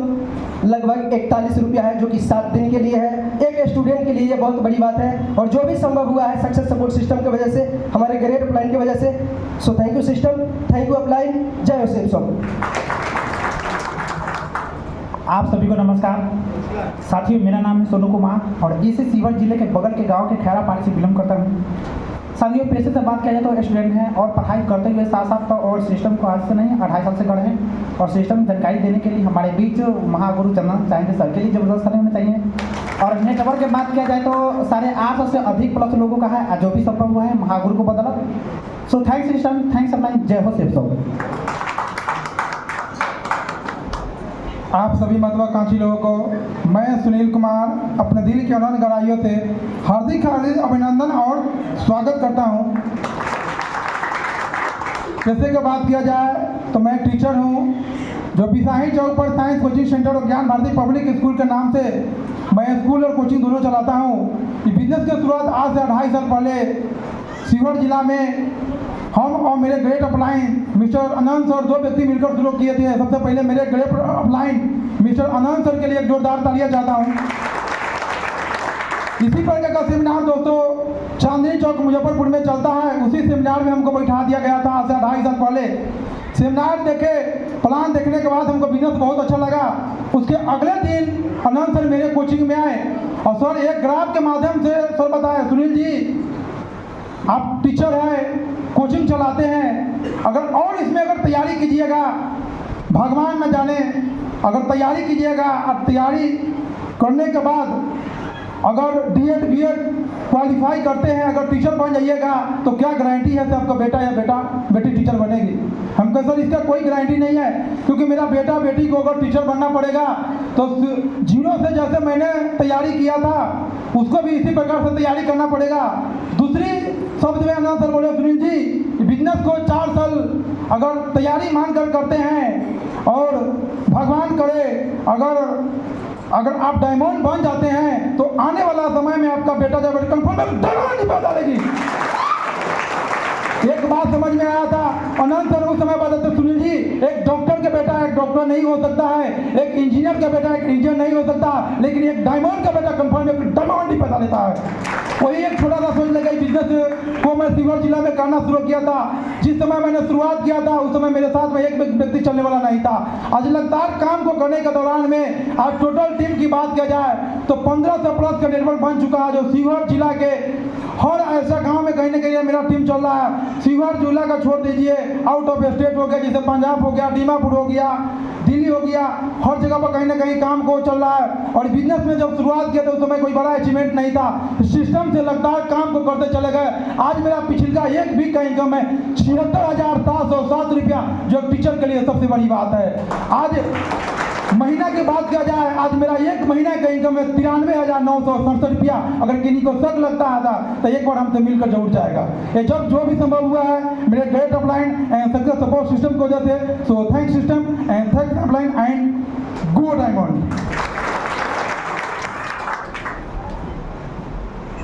लगभग 41 रुपया है, जो कि 7 दिन के लिए है। एक स्टूडेंट के लिए ये बहुत बड़ी बात है और जो भी संभव हुआ है सक्सेस सपोर्ट सिस्टम की वजह से, हमारे ग्रेट अपलाइन की वजह से। So thank you system, thank you upline, जय हो सेफ सो। आप सभी को नमस्कार। साथियों, मेरा नाम है सोनू कुमार और इसी शिवहर जिले के बगल के गांव के खैरा पानी से बिलोंग करता हूँ। साथियों, पेशे से बात किया जाए तो स्टूडेंट हैं और पढ़ाई करते हुए साथ साथ तो और सिस्टम को आज से नहीं 2.5 साल से कर रहे हैं। और सिस्टम जानकारी देने के लिए हमारे बीच महागुरु चंदन चाहेंगे, सर के लिए जबरदस्त समय होना चाहिए। और नेटवर्क की बात किया जाए तो 850 से अधिक प्लस लोगों का है, जो भी संभव हुआ है महागुरु को बदौलत। So thanks system, thanks upline, जय हो सेफ सो। आप सभी महत्वाकांक्षी लोगों को मैं सुनील कुमार अपने दिल की अनंत गहराइयों से हार्दिक अभिनंदन और स्वागत करता हूं। जैसे कि बात किया जाए तो मैं टीचर हूं, जो पिसाही चौक पर साइंस कोचिंग सेंटर और ज्ञान भारती पब्लिक स्कूल के नाम से मैं स्कूल और कोचिंग दोनों चलाता हूं। ये बिजनेस की शुरुआत आज से 2.5 साल पहले शिवहर जिला में हम और मेरे ग्रेट अपलाइन मिस्टर अनंत सर 2 व्यक्ति मिलकर शुरू किए थे। सबसे पहले मेरे ग्रेट अपलाइन मिस्टर अनंत सर के लिए एक जोरदार तालियां चाहता हूं। इसी प्रकार का सेमिनार दोस्तों चांदनी चौक मुजफ्फरपुर में चलता है, उसी सेमिनार में हमको बैठा दिया गया था आज से 2.5 साल पहले। सेमिनार देखे, प्लान देखने के बाद हमको बिजनेस बहुत अच्छा लगा। उसके अगले दिन अनंत सर मेरे कोचिंग में आए और सर एक ग्राफ के माध्यम से सर बताए, सुनील जी आप टीचर हैं, कोचिंग चलाते हैं, अगर इसमें अगर तैयारी कीजिएगा, भगवान न जाने अगर तैयारी कीजिएगा और तैयारी करने के बाद अगर D.Ed B.Ed क्वालिफाई करते हैं, अगर टीचर बन जाइएगा तो क्या गारंटी है कि आपका बेटा या बेटी टीचर बनेगी? हम कह सर इसका कोई गारंटी नहीं है, क्योंकि मेरा बेटा बेटी को अगर टीचर बनना पड़ेगा तो 0 से जैसे मैंने तैयारी किया था उसको भी इसी प्रकार से तैयारी करना पड़ेगा। दूसरी शब्द में अनंत सर बोले, सुनील जी बिजनेस को 4 साल अगर तैयारी मान कर करते हैं और भगवान करे अगर आप डायमंड बन जाते हैं तो आने वाला समय में आपका बेटा जब कंफर्म नहीं पैदा लेगी। एक बात समझ में आया था, अनंत सर उस समय बताते सुनील जी, एक डॉक्टर का बेटा एक डॉक्टर नहीं हो सकता है, एक इंजीनियर का बेटा एक इंजीनियर नहीं हो सकता, लेकिन एक डायमंड का बेटा कंफर्म एक डायमंड ही पैदा लेता है। वही एक छोटा सा सोच लगा बिजनेस को मैं शिवहर जिला में करना शुरू किया था। जिस समय मैंने शुरुआत किया था उस समय मेरे साथ में एक व्यक्ति चलने वाला नहीं था। आज लगातार काम को करने के दौरान में आज टोटल टीम की बात किया जाए तो 1500 प्लस का नेटवर्क बन चुका है, जो शिवहर जिला के हर ऐसा गांव में कहीं ना कहीं मेरा टीम चल रहा है। शिवहर जिला का छोड़ दीजिए, आउट ऑफ स्टेट हो गया, जैसे पंजाब हो गया, दीमापुर हो गया, दिल्ली हो गया, हर जगह पर कहीं ना कहीं काम को चल रहा है। और बिजनेस में जब शुरुआत किया था उस समय कोई बड़ा अचीवमेंट नहीं था, सिस्टम से लगातार काम को करते चले गए। आज मेरा पिछला एक वीक का इनकम है 76,707 रुपया, जो टीचर के लिए सबसे बड़ी बात है। आज महीना की बात किया जाए, आज मेरा एक महीना का इनकम है 93,967 रुपया। अगर किसी को शक लगता है तो एक बार हमसे मिलकर जरूर जाएगा। ये जब जो भी संभव हुआ है मेरे great upline and success support system की वजह से। So thanks system and thanks upline and go diamond.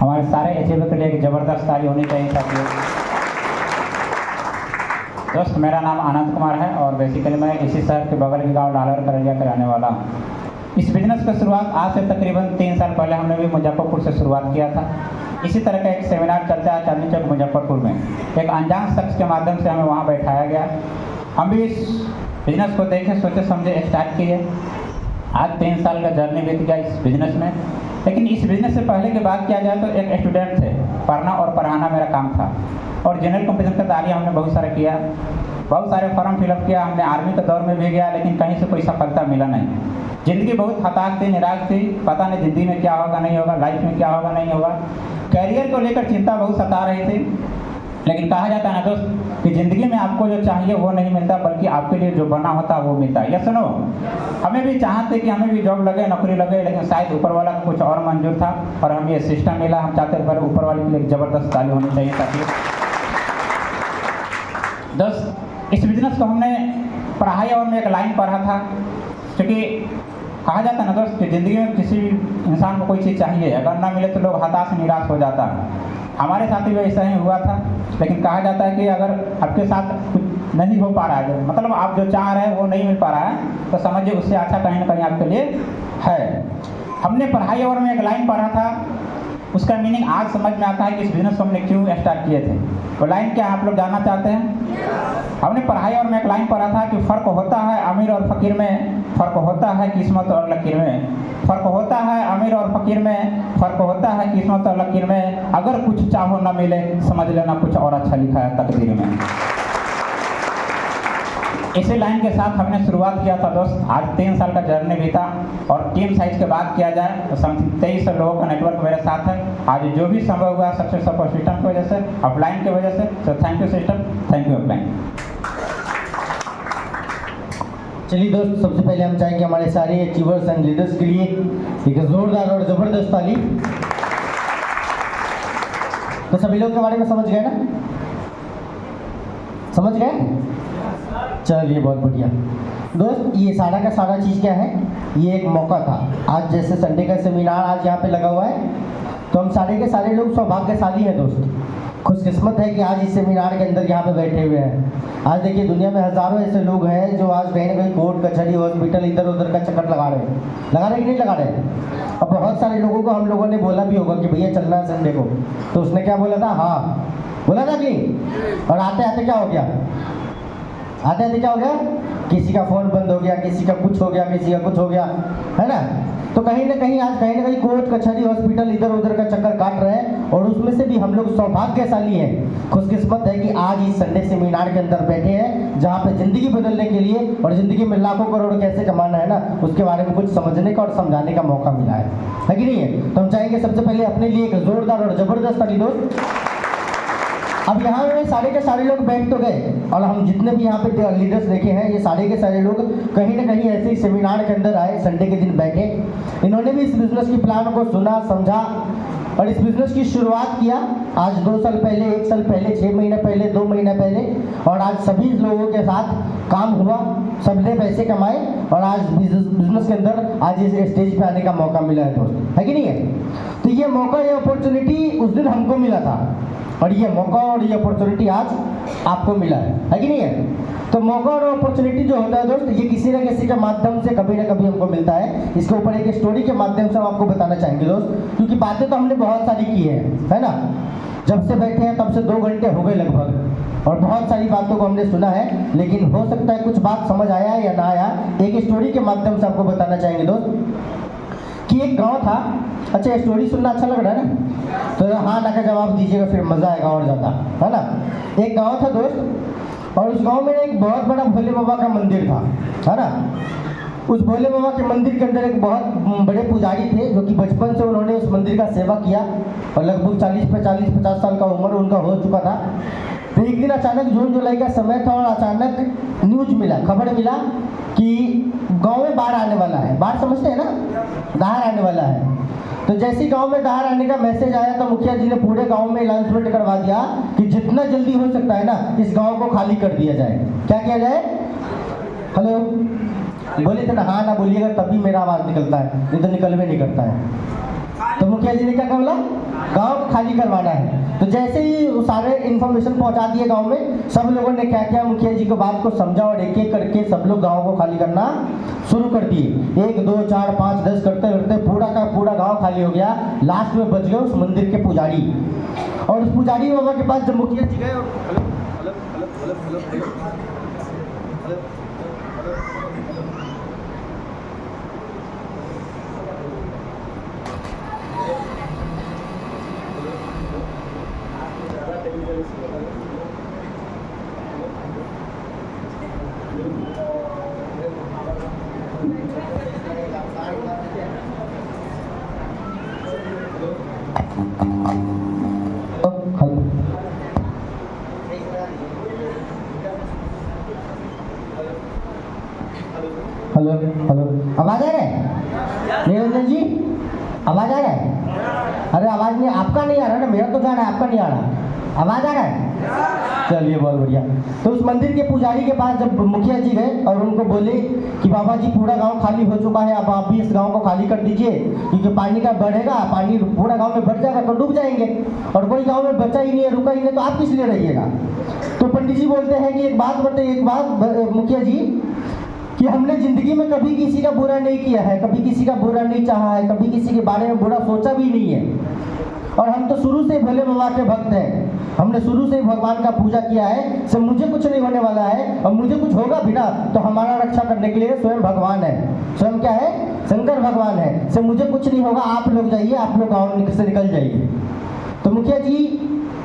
हमारे सारे अचीवर के लिए एक ज़बरदस्त ताली होनी चाहिए साथियों। दोस्त, मेरा नाम आनंद कुमार है और बेसिकली मैं इसी शहर के बगल के गांव डालर करैया के रहने वाला हूँ। इस बिज़नेस की शुरुआत आज से तकरीबन 3 साल पहले हमने भी मुजफ्फरपुर से शुरुआत किया था। इसी तरह का एक सेमिनार चलता है चांदनी चौक मुजफ्फरपुर में। एक अनजान शख्स के माध्यम से हमें वहाँ बैठाया गया। हम भी इस बिज़नेस को देखे, सोचे समझे स्टार्ट किए। आज 3 साल का जर्नी बीत गया इस बिज़नेस में। लेकिन इस बिज़नेस से पहले की बात किया जाए तो एक स्टूडेंट थे, पढ़ना और पढ़ाना मेरा काम था। और जनरल कंपटीशन का तैयारी हमने बहुत सारा किया, बहुत सारे फॉर्म फिलअप किया, हमने आर्मी के दौर में भी गया, लेकिन कहीं से कोई सफलता मिला नहीं। ज़िंदगी बहुत हताश थी, निराश थी, पता नहीं ज़िंदगी में क्या होगा नहीं होगा, लाइफ में क्या होगा नहीं होगा। कैरियर को लेकर चिंता बहुत सता रही थी। लेकिन कहा जाता है ना दोस्त कि ज़िंदगी में आपको जो चाहिए वो नहीं मिलता, बल्कि आपके लिए जो बना होता है वो मिलता है। या सुनो, हमें भी चाहते कि हमें भी जॉब लगे, नौकरी लगे, लेकिन शायद ऊपर वाला को कुछ और मंजूर था और हमें ये सिस्टम मिला। हम चाहते पर ऊपर वाले के लिए एक ज़बरदस्त ताली होनी चाहिए साथियों। दोस्त, इस बिज़नेस को हमने पढ़ाई और में एक लाइन पढ़ा था, क्योंकि कहा जाता है ना दोस्त कि ज़िंदगी में किसी भी इंसान को कोई चीज़ चाहिए, अगर ना मिले तो लोग हताश निराश हो जाता है। हमारे साथ भी ऐसा ही हुआ था। लेकिन कहा जाता है कि अगर आपके साथ कुछ नहीं हो पा रहा है, मतलब आप जो चाह रहे हैं वो नहीं मिल पा रहा है, तो समझिए उससे अच्छा कहीं ना कहीं आपके लिए है। हमने पढ़ाई और में एक लाइन पढ़ा था, उसका मीनिंग आज समझ में आता है कि इस बिज़नेस को हमने क्यों स्टार्ट किए थे। वो लाइन क्या आप लोग जानना चाहते हैं? हमने पढ़ाई और में एक लाइन पढ़ा था कि फ़र्क होता है अमीर और फ़कीर में, फ़र्क होता है किस्मत और लकीर में, फ़र्क होता है अमीर और फ़कीर में, फ़र्क होता है किस्मत और लकीर में। अगर कुछ चाहो ना मिले, समझ लेना कुछ और अच्छा लिखा है तकदीर में। इसी लाइन के साथ हमने शुरुआत किया था दोस्त। आज 3 साल का जर्नी भी था और टीम साइज की बात किया जाए तो समथिंग 23 लोगों का नेटवर्क मेरे साथ है। आज जो भी संभव हुआ सक्सेस सपोर्ट सिस्टम की वजह से, अपलाइन की वजह से। तो thank you system, thank you upline. चलिए दोस्त, सबसे पहले हम चाहेंगे हमारे सारे अचीवर्स एंड लीडर्स के लिए एक जोरदार और ज़बरदस्त ताली। तो सभी लोग के बारे में समझ गए ना? समझ गए? चलिए, बहुत बढ़िया। दोस्त, ये सारा का सारा चीज़ क्या है? ये एक मौका था। आज जैसे संडे का सेमिनार आज यहाँ पे लगा हुआ है, तो हम सारे के सारे लोग सौभाग्यशाली हैं दोस्त। खुशकिस्मत है कि आज इस सेमिनार के अंदर यहाँ पे बैठे हुए हैं। आज देखिए, दुनिया में हज़ारों ऐसे लोग हैं जो आज कहीं ना कहीं कोर्ट कचहरी हॉस्पिटल इधर उधर का चक्कर लगा रहे कि नहीं लगा रहे। अब बहुत सारे लोगों को हम लोगों ने बोला भी होगा कि भैया चलना है संडे को, तो उसने क्या बोला था? हाँ बोला था कि नहीं? और आते आते क्या हो गया? आते आते क्या हो गया? किसी का फ़ोन बंद हो गया, किसी का कुछ हो गया, किसी का कुछ हो गया, है ना? तो कहीं ना कहीं आज कहीं ना कहीं कोर्ट कचहरी हॉस्पिटल इधर उधर का चक्कर काट रहे हैं। और उसमें से भी हम लोग सौभाग्यशाली हैं, खुशकिस्मत है कि आज इस संडे सेमिनार के अंदर बैठे हैं, जहाँ पे ज़िंदगी बदलने के लिए और ज़िंदगी में लाखों करोड़ कैसे कमाना है ना, उसके बारे में कुछ समझने का और समझाने का मौका मिला है कि नहीं है? तो हम चाहेंगे सबसे पहले अपने लिए एक जोरदार और ज़बरदस्त ताली दोस्त। अब यहाँ में सारे के सारे लोग बैठ तो गए और हम जितने भी यहाँ पे लीडर्स देखे हैं, ये सारे के सारे लोग कहीं ना कहीं ऐसे ही सेमिनार के अंदर आए, संडे के दिन बैठे। इन्होंने भी इस बिज़नेस की प्लान को सुना, समझा और इस बिज़नेस की शुरुआत किया। आज 2 साल पहले, 1 साल पहले, 6 महीने पहले, 2 महीने पहले, और आज सभी लोगों के साथ काम हुआ सबने पैसे कमाए और आज बिजनेस के अंदर आज इस स्टेज पे आने का मौका मिला है दोस्त, है कि नहीं है? तो ये मौका, ये अपॉर्चुनिटी उस दिन हमको मिला था और ये मौका और ये अपॉर्चुनिटी आज आपको मिला है कि नहीं है? तो मौका और अपॉर्चुनिटी जो होता है दोस्त, ये किसी न किसी के माध्यम से कभी ना कभी हमको मिलता है। इसके ऊपर एक स्टोरी के माध्यम से हम आपको बताना चाहेंगे दोस्त, क्योंकि बातें तो हमने बहुत सारी की है ना? जब से बैठे हैं तब से 2 घंटे हो गए लगभग और बहुत सारी बातों को हमने सुना है, लेकिन हो सकता है कुछ बात समझ आया या ना आया। एक स्टोरी के माध्यम से आपको बताना चाहेंगे दोस्त कि एक गाँव था। अच्छा, स्टोरी सुनना अच्छा लग रहा है ना? तो हाँ ना का जवाब दीजिएगा, फिर मज़ा आएगा और ज़्यादा, है ना? एक गाँव था दोस्त और उस गांव में एक बहुत बड़ा भोले बाबा का मंदिर था, है ना? उस भोले बाबा के मंदिर के अंदर एक बहुत बड़े पुजारी थे जो कि बचपन से उन्होंने उस मंदिर का सेवा किया और लगभग 40-50 साल का उम्र उनका हो चुका था। तो एक दिन अचानक जून जुलाई का समय था और अचानक न्यूज मिला, खबर मिला कि गाँव में बाढ़ आने वाला है। बाढ़ समझते हैं ना? दाहर आने वाला है। तो जैसे ही गांव में दाहर आने का मैसेज आया तो मुखिया जी ने पूरे गांव में अनाउंसमेंट करवा दिया कि जितना जल्दी हो सकता है ना इस गांव को खाली कर दिया जाए। क्या किया जाए? हेलो, बोले थे ना? हाँ ना बोलिएगा तभी मेरा आवाज़ निकलता है, नहीं तो निकलवे नहीं करता है। तो मुखिया जी ने क्या बोला? गांव खाली करवाना है। तो जैसे ही सारे इन्फॉर्मेशन पहुंचा दिए गांव में, सब लोगों ने क्या किया, मुखिया जी को बात को समझा और एक एक करके सब लोग गांव को खाली करना शुरू कर दिए। 1 2 4 5 10 करते करते पूरा का पूरा गांव खाली हो गया। लास्ट में बच गए उस मंदिर के पुजारी। और उस पुजारी बाबा के पास जब मुखिया जी गए और हेलो हेलो, आवाज आ रहा है निरंजन जी? आवाज आ रहा है? अरे आवाज नहीं, आपका नहीं आ रहा ना, मेरा तो जा रहा है, आपका नहीं आ रहा। आवाज आ रहा है? चलिए बहुत बढ़िया। तो उस मंदिर के पुजारी के पास जब मुखिया जी गए और उनको बोले कि बाबा जी पूरा गांव खाली हो चुका है, अब आप भी इस गांव को खाली कर दीजिए क्योंकि पानी का बढ़ेगा, पानी पूरा गांव में बढ़ जाएगा तो डूब जाएंगे और कोई गांव में बचा ही नहीं है, रुका ही नहीं, तो आप किस लिए रहिएगा? तो पंडित जी बोलते हैं कि एक बात बताइए, एक बात मुखिया जी, कि हमने जिंदगी में कभी किसी का बुरा नहीं किया है, कभी किसी का बुरा नहीं चाहा है, कभी किसी के बारे में बुरा सोचा भी नहीं है और हम तो शुरू से भोले बाबा के भक्त हैं। हमने शुरू से भगवान का पूजा किया है, सब मुझे कुछ नहीं होने वाला है और मुझे कुछ होगा भी ना तो हमारा रक्षा करने के लिए स्वयं भगवान है। स्वयं क्या है? शंकर भगवान है। सब मुझे कुछ नहीं होगा, आप लोग जाइए, आप लोग गाँव से निकल जाइए। तो मुखिया जी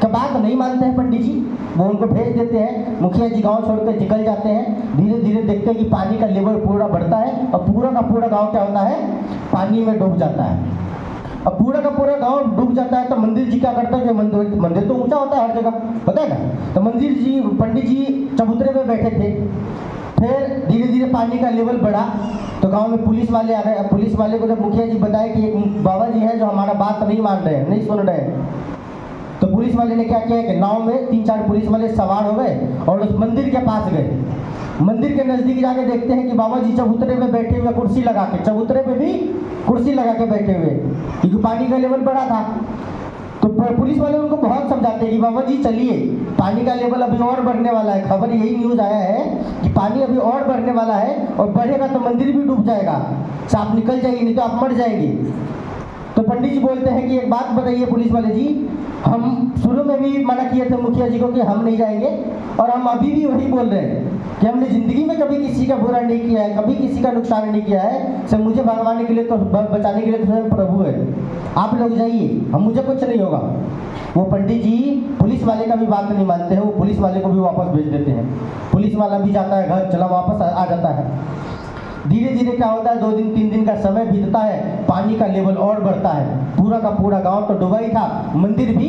का बात नहीं मानते हैं पंडित जी, वो उनको भेज देते हैं। मुखिया जी गांव छोड़कर निकल जाते हैं। धीरे धीरे देखते हैं कि पानी का लेवल पूरा बढ़ता है और पूरा का पूरा गांव क्या होता है? पानी में डूब जाता है। अब पूरा का पूरा गांव डूब जाता है तो मंदिर जी क्या करते हैं? मंदिर तो ऊंचा होता है हर जगह, पता है ना? तो मंदिर जी, पंडित जी चबूतरे में बैठे थे। फिर धीरे धीरे पानी का लेवल बढ़ा तो गांव में पुलिस वाले आ गए। पुलिस वाले को जब मुखिया जी बताए कि एक बाबा जी है जो हमारा बात नहीं मान रहे हैं, नहीं सुन रहे हैं, तो पुलिस वाले ने क्या किया कि नाव में 3-4 पुलिस वाले सवार हो गए और उस मंदिर के पास गए। मंदिर के नजदीक जाके देखते हैं कि बाबा जी चबूतरे में बैठे हुए, कुर्सी लगा के, चबूतरे पे भी कुर्सी लगा के बैठे हुए, क्योंकि पानी का लेवल बढ़ा था। तो पुलिस वाले उनको बहुत समझाते हैं कि बाबा जी चलिए, पानी का लेवल अभी और बढ़ने वाला है, खबर यही न्यूज आया है कि पानी अभी और बढ़ने वाला है और बढ़ेगा तो मंदिर भी डूब जाएगा, तो आप निकल जाइए नहीं तो आप मर जाएंगे। तो पंडित जी बोलते हैं कि एक बात बताइए पुलिस वाले जी, हम शुरू में भी मना किए थे मुखिया जी को कि हम नहीं जाएंगे और हम अभी भी वही बोल रहे हैं कि हमने जिंदगी में कभी किसी का बुरा नहीं किया है, कभी किसी का नुकसान नहीं किया है, सब मुझे भगवान के लिए तो बचाने के लिए तो स्वयं प्रभु है, आप लोग जाइए, हम मुझे कुछ नहीं होगा। वो पंडित जी पुलिस वाले का भी बात नहीं मानते हैं, वो पुलिस वाले को भी वापस भेज देते हैं। पुलिस वाला भी जाता है घर, चला वापस आ जाता है। धीरे धीरे क्या होता है, 2 दिन 3 दिन का समय बीतता है, पानी का लेवल और बढ़ता है। पूरा का पूरा गांव तो डूबा ही था, मंदिर भी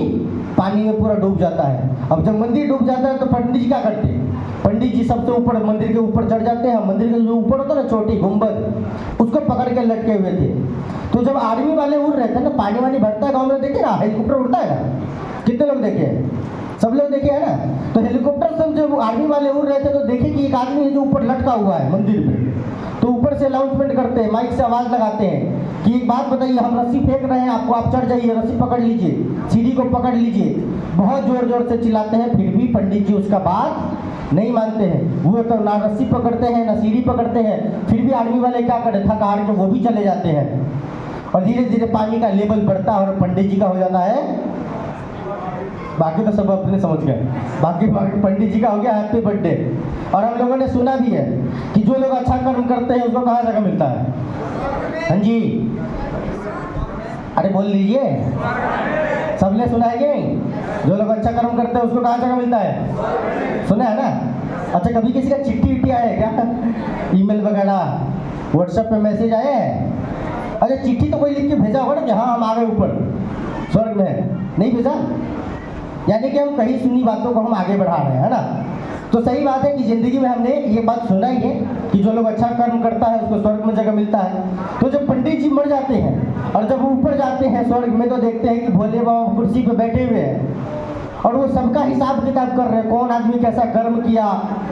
पानी में पूरा डूब जाता है। अब जब मंदिर डूब जाता है तो पंडित जी क्या करते हैं? पंडित जी सबसे ऊपर मंदिर के ऊपर चढ़ जाते हैं। मंदिर के जो ऊपर होता है ना चोटी गुंबद, उसको पकड़ के लटके हुए थे। तो जब आर्मी वाले उड़ रहे थे ना, पानी वानी भरता है गाँव में, देखे ना हेलीकॉप्टर उड़ता है ना, कितने लोग देखे? सब लोग देखे है ना। तो हेलीकॉप्टर सब जब आर्मी वाले उड़ रहे थे तो देखे कि एक आदमी है जो ऊपर लटका हुआ है मंदिर पे। तो ऊपर से अनाउंसमेंट करते हैं, माइक से आवाज़ लगाते हैं कि एक बात बताइए, हम रस्सी फेंक रहे हैं आपको, आप चढ़ जाइए, रस्सी पकड़ लीजिए, सीढ़ी को पकड़ लीजिए। बहुत जोर जोर से चिल्लाते हैं, फिर भी पंडित जी उसका बात नहीं मानते हैं। वो तो ना रस्सी पकड़ते हैं ना सीढ़ी पकड़ते हैं। फिर भी आर्मी वाले क्या करे, थक हार के वो भी चले जाते हैं। और धीरे धीरे पानी का लेवल बढ़ता है और पंडित जी का हो जाता है, बाकी तो सब अपने समझ गए, बाकी पंडित जी का हो गया हैप्पी बर्थडे। और हम लोगों ने सुना भी है कि जो लोग अच्छा कर्म करते हैं उसको कहाँ जगह मिलता है। हाँ जी, अरे बोल लीजिए, सबने सुना है कि नहीं? जो लोग अच्छा कर्म करते हैं उसको कहाँ जगह मिलता है, सुना है ना। अच्छा, कभी किसी का चिट्ठी विट्ठी आया है क्या, ईमेल वगैरह, व्हाट्सएप पे मैसेज आए हैं? अच्छा, चिट्ठी तो कोई लिख के भेजा होगा ना कि हाँ हम आ गए ऊपर स्वर्ग में, नहीं भेजा? यानी कि हम कहीं सुनी बातों को हम आगे बढ़ा रहे हैं, है ना। तो सही बात है कि ज़िंदगी में हमने ये बात सुना ही है कि जो लोग अच्छा कर्म करता है उसको स्वर्ग में जगह मिलता है। तो जब पंडित जी मर जाते हैं और जब वो ऊपर जाते हैं स्वर्ग में, तो देखते हैं कि भोले बाबा कुर्सी पे बैठे हुए हैं और वो सबका हिसाब किताब कर रहे हैं, कौन आदमी कैसा कर्म किया,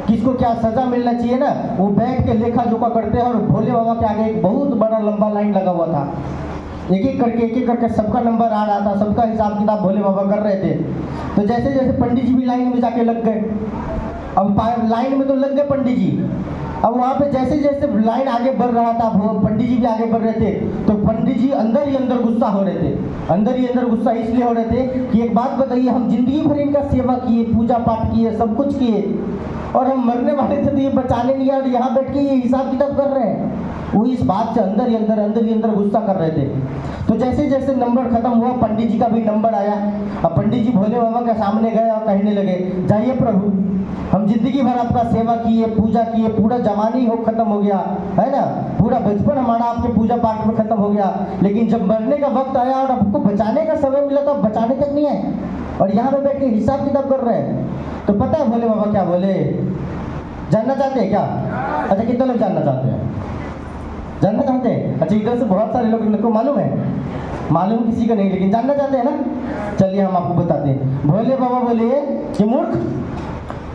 किसको क्या सजा मिलना चाहिए ना, वो बैठ के लेखा जोखा करते हैं। और भोले बाबा के आगे एक बहुत बड़ा लंबा लाइन लगा हुआ था, एक एक करके सबका नंबर आ रहा था, सबका हिसाब किताब भोले बाबा कर रहे थे। तो जैसे जैसे पंडित जी भी लाइन में जाके लग गए, अब लाइन में तो लग गए पंडित जी। अब वहाँ पे जैसे जैसे लाइन आगे बढ़ रहा था, पंडित जी भी आगे बढ़ रहे थे, तो पंडित जी अंदर ही अंदर गुस्सा हो रहे थे। अंदर ही अंदर गुस्सा इसलिए हो रहे थे कि एक बात बताइए, हम जिंदगी भर इनका सेवा किए, पूजा पाठ किए, सब कुछ किए, और हम मरने वाले थे तो ये बचाने नहीं आए और यहाँ बैठ के ये हिसाब किताब कर रहे हैं। वो इस बात से अंदर ही अंदर गुस्सा कर रहे थे। तो जैसे जैसे नंबर खत्म हुआ, पंडित जी का भी नंबर आया। अब पंडित जी भोले बाबा के सामने गए और कहने लगे, जाइए प्रभु, हम जिंदगी भर आपका सेवा किए, पूजा किए, पूरा जमाना ही खत्म हो गया, है ना, पूरा बचपन हमारा आपके पूजा पाठ में खत्म हो गया, लेकिन जब मरने का वक्त आया और आपको बचाने का समय मिला तो आप बचाने तक नहीं आए और यहाँ पे बैठ के हिसाब किताब कर रहे हैं। तो पता है भोले बाबा क्या बोले, जानना चाहते हैं क्या? अच्छा, कितने लोग जानना चाहते हैं? जानना चाहते हैं? अच्छा, इधर से बहुत सारे लोग, इनको मालूम है, मालूम किसी को नहीं, लेकिन जानना चाहते हैं ना। चलिए हम आपको बताते हैं। भोले बाबा बोले कि मूर्ख,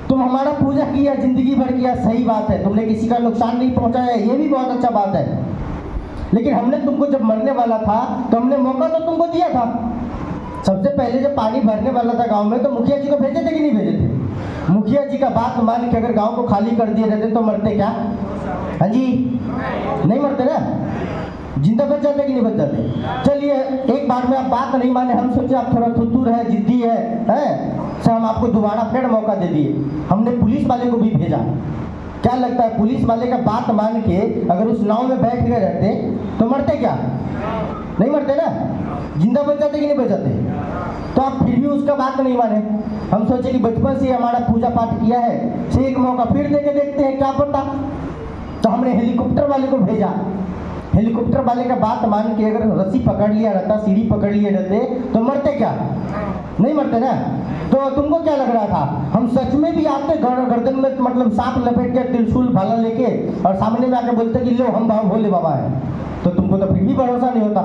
तुम हमारा पूजा किया, जिंदगी भर किया, सही बात है, तुमने किसी का नुकसान नहीं पहुंचाया, ये भी बहुत अच्छा बात है, लेकिन हमने तुमको जब मरने वाला था तो हमने मौका तो तुमको दिया था। सबसे पहले जब पानी भरने वाला था गांव में तो मुखिया जी को भेजे थे कि नहीं भेजे थे? मुखिया जी का बात मान के अगर गांव को खाली कर दिए रहते तो मरते क्या? हाँ जी, नहीं मरते ना, जिंदा बच जाते कि नहीं बच जाते? चलिए, एक बार में आप बात नहीं माने, हम सोचे आप थोड़ा थुतुर है, जिद्दी है सर, हम आपको दोबारा फिर मौका दे दिए। हमने पुलिस वाले को भी भेजा। क्या लगता है, पुलिस वाले का बात मान के अगर उस नाव में बैठ गए रहते तो मरते क्या? नहीं मरते ना, जिंदा बच जाते कि नहीं बच जाते? तो आप फिर भी उसका बात नहीं माने। हम सोचे कि बचपन से हमारा पूजा पाठ किया है, से एक मौका फिर दे के देखते हैं, क्या पता। तो हमने हेलीकॉप्टर वाले को भेजा। हेलीकॉप्टर वाले का बात मान के अगर रस्सी पकड़ लिया रहता, सीढ़ी पकड़ लिए रहते तो मरते क्या? नहीं मरते ना। तो तुमको क्या लग रहा था, हम सच में भी आते गर्दन में मतलब सांप लपेट के, त्रिशूल भाला लेके, और सामने में आके बोलते कि लो हम भोले बाबा है, तो तुमको तो फिर भी भरोसा नहीं होता।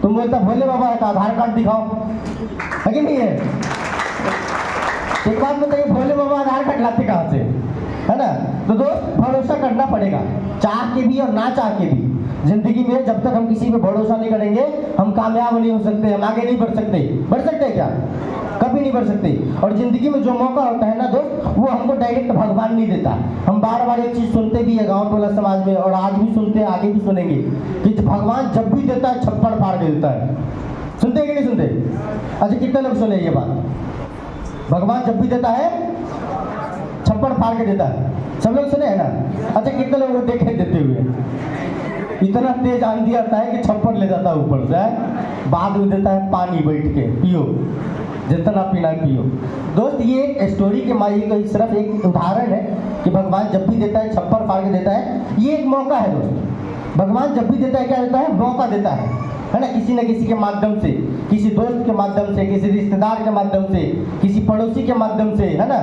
तुम बोलता भोले बाबा है तो आधार कार्ड दिखाओ, है कि नहीं है? एक बात बताइए, भोले बाबा आधार कार्ड लाते कहाँ से, है ना? तो दोस्त, भरोसा करना पड़ेगा, चाह के भी और ना चाह के भी। जिंदगी में जब तक हम किसी पे भरोसा नहीं करेंगे हम कामयाब नहीं हो सकते, हम आगे नहीं बढ़ सकते। बढ़ सकते हैं क्या? कभी नहीं बढ़ सकते। और जिंदगी में जो मौका होता है ना दोस्त, वो हमको डायरेक्ट भगवान नहीं देता। हम बार बार एक चीज़ सुनते भी है गाँव टोला समाज में, और आज भी सुनते हैं, आगे भी सुनेंगे, कि भगवान जब भी देता है छप्पड़ फाड़ के देता है। सुनते हैं कि नहीं सुनते? अच्छा, कितने लोग सुने ये बात? भगवान जब भी देता है छप्पड़ फाड़ के देता है, सब लोग सुने हैं ना? अच्छा, कितने लोगों को देखे देते हुए? इतना तेज आंधी आता है कि छप्पड़ ले जाता है ऊपर से, बाद में देता है पानी, बैठ के पियो, जितना पीना पियो। दोस्त, ये एक स्टोरी के माई का सिर्फ एक उदाहरण है कि भगवान जब भी देता है छप्पड़ फाड़ के देता है। ये एक मौका है दोस्त, भगवान जब भी देता है क्या देता है? मौका देता है ना, किसी न किसी के माध्यम से, किसी दोस्त के माध्यम से, किसी रिश्तेदार के माध्यम से, किसी पड़ोसी के माध्यम से, है ना,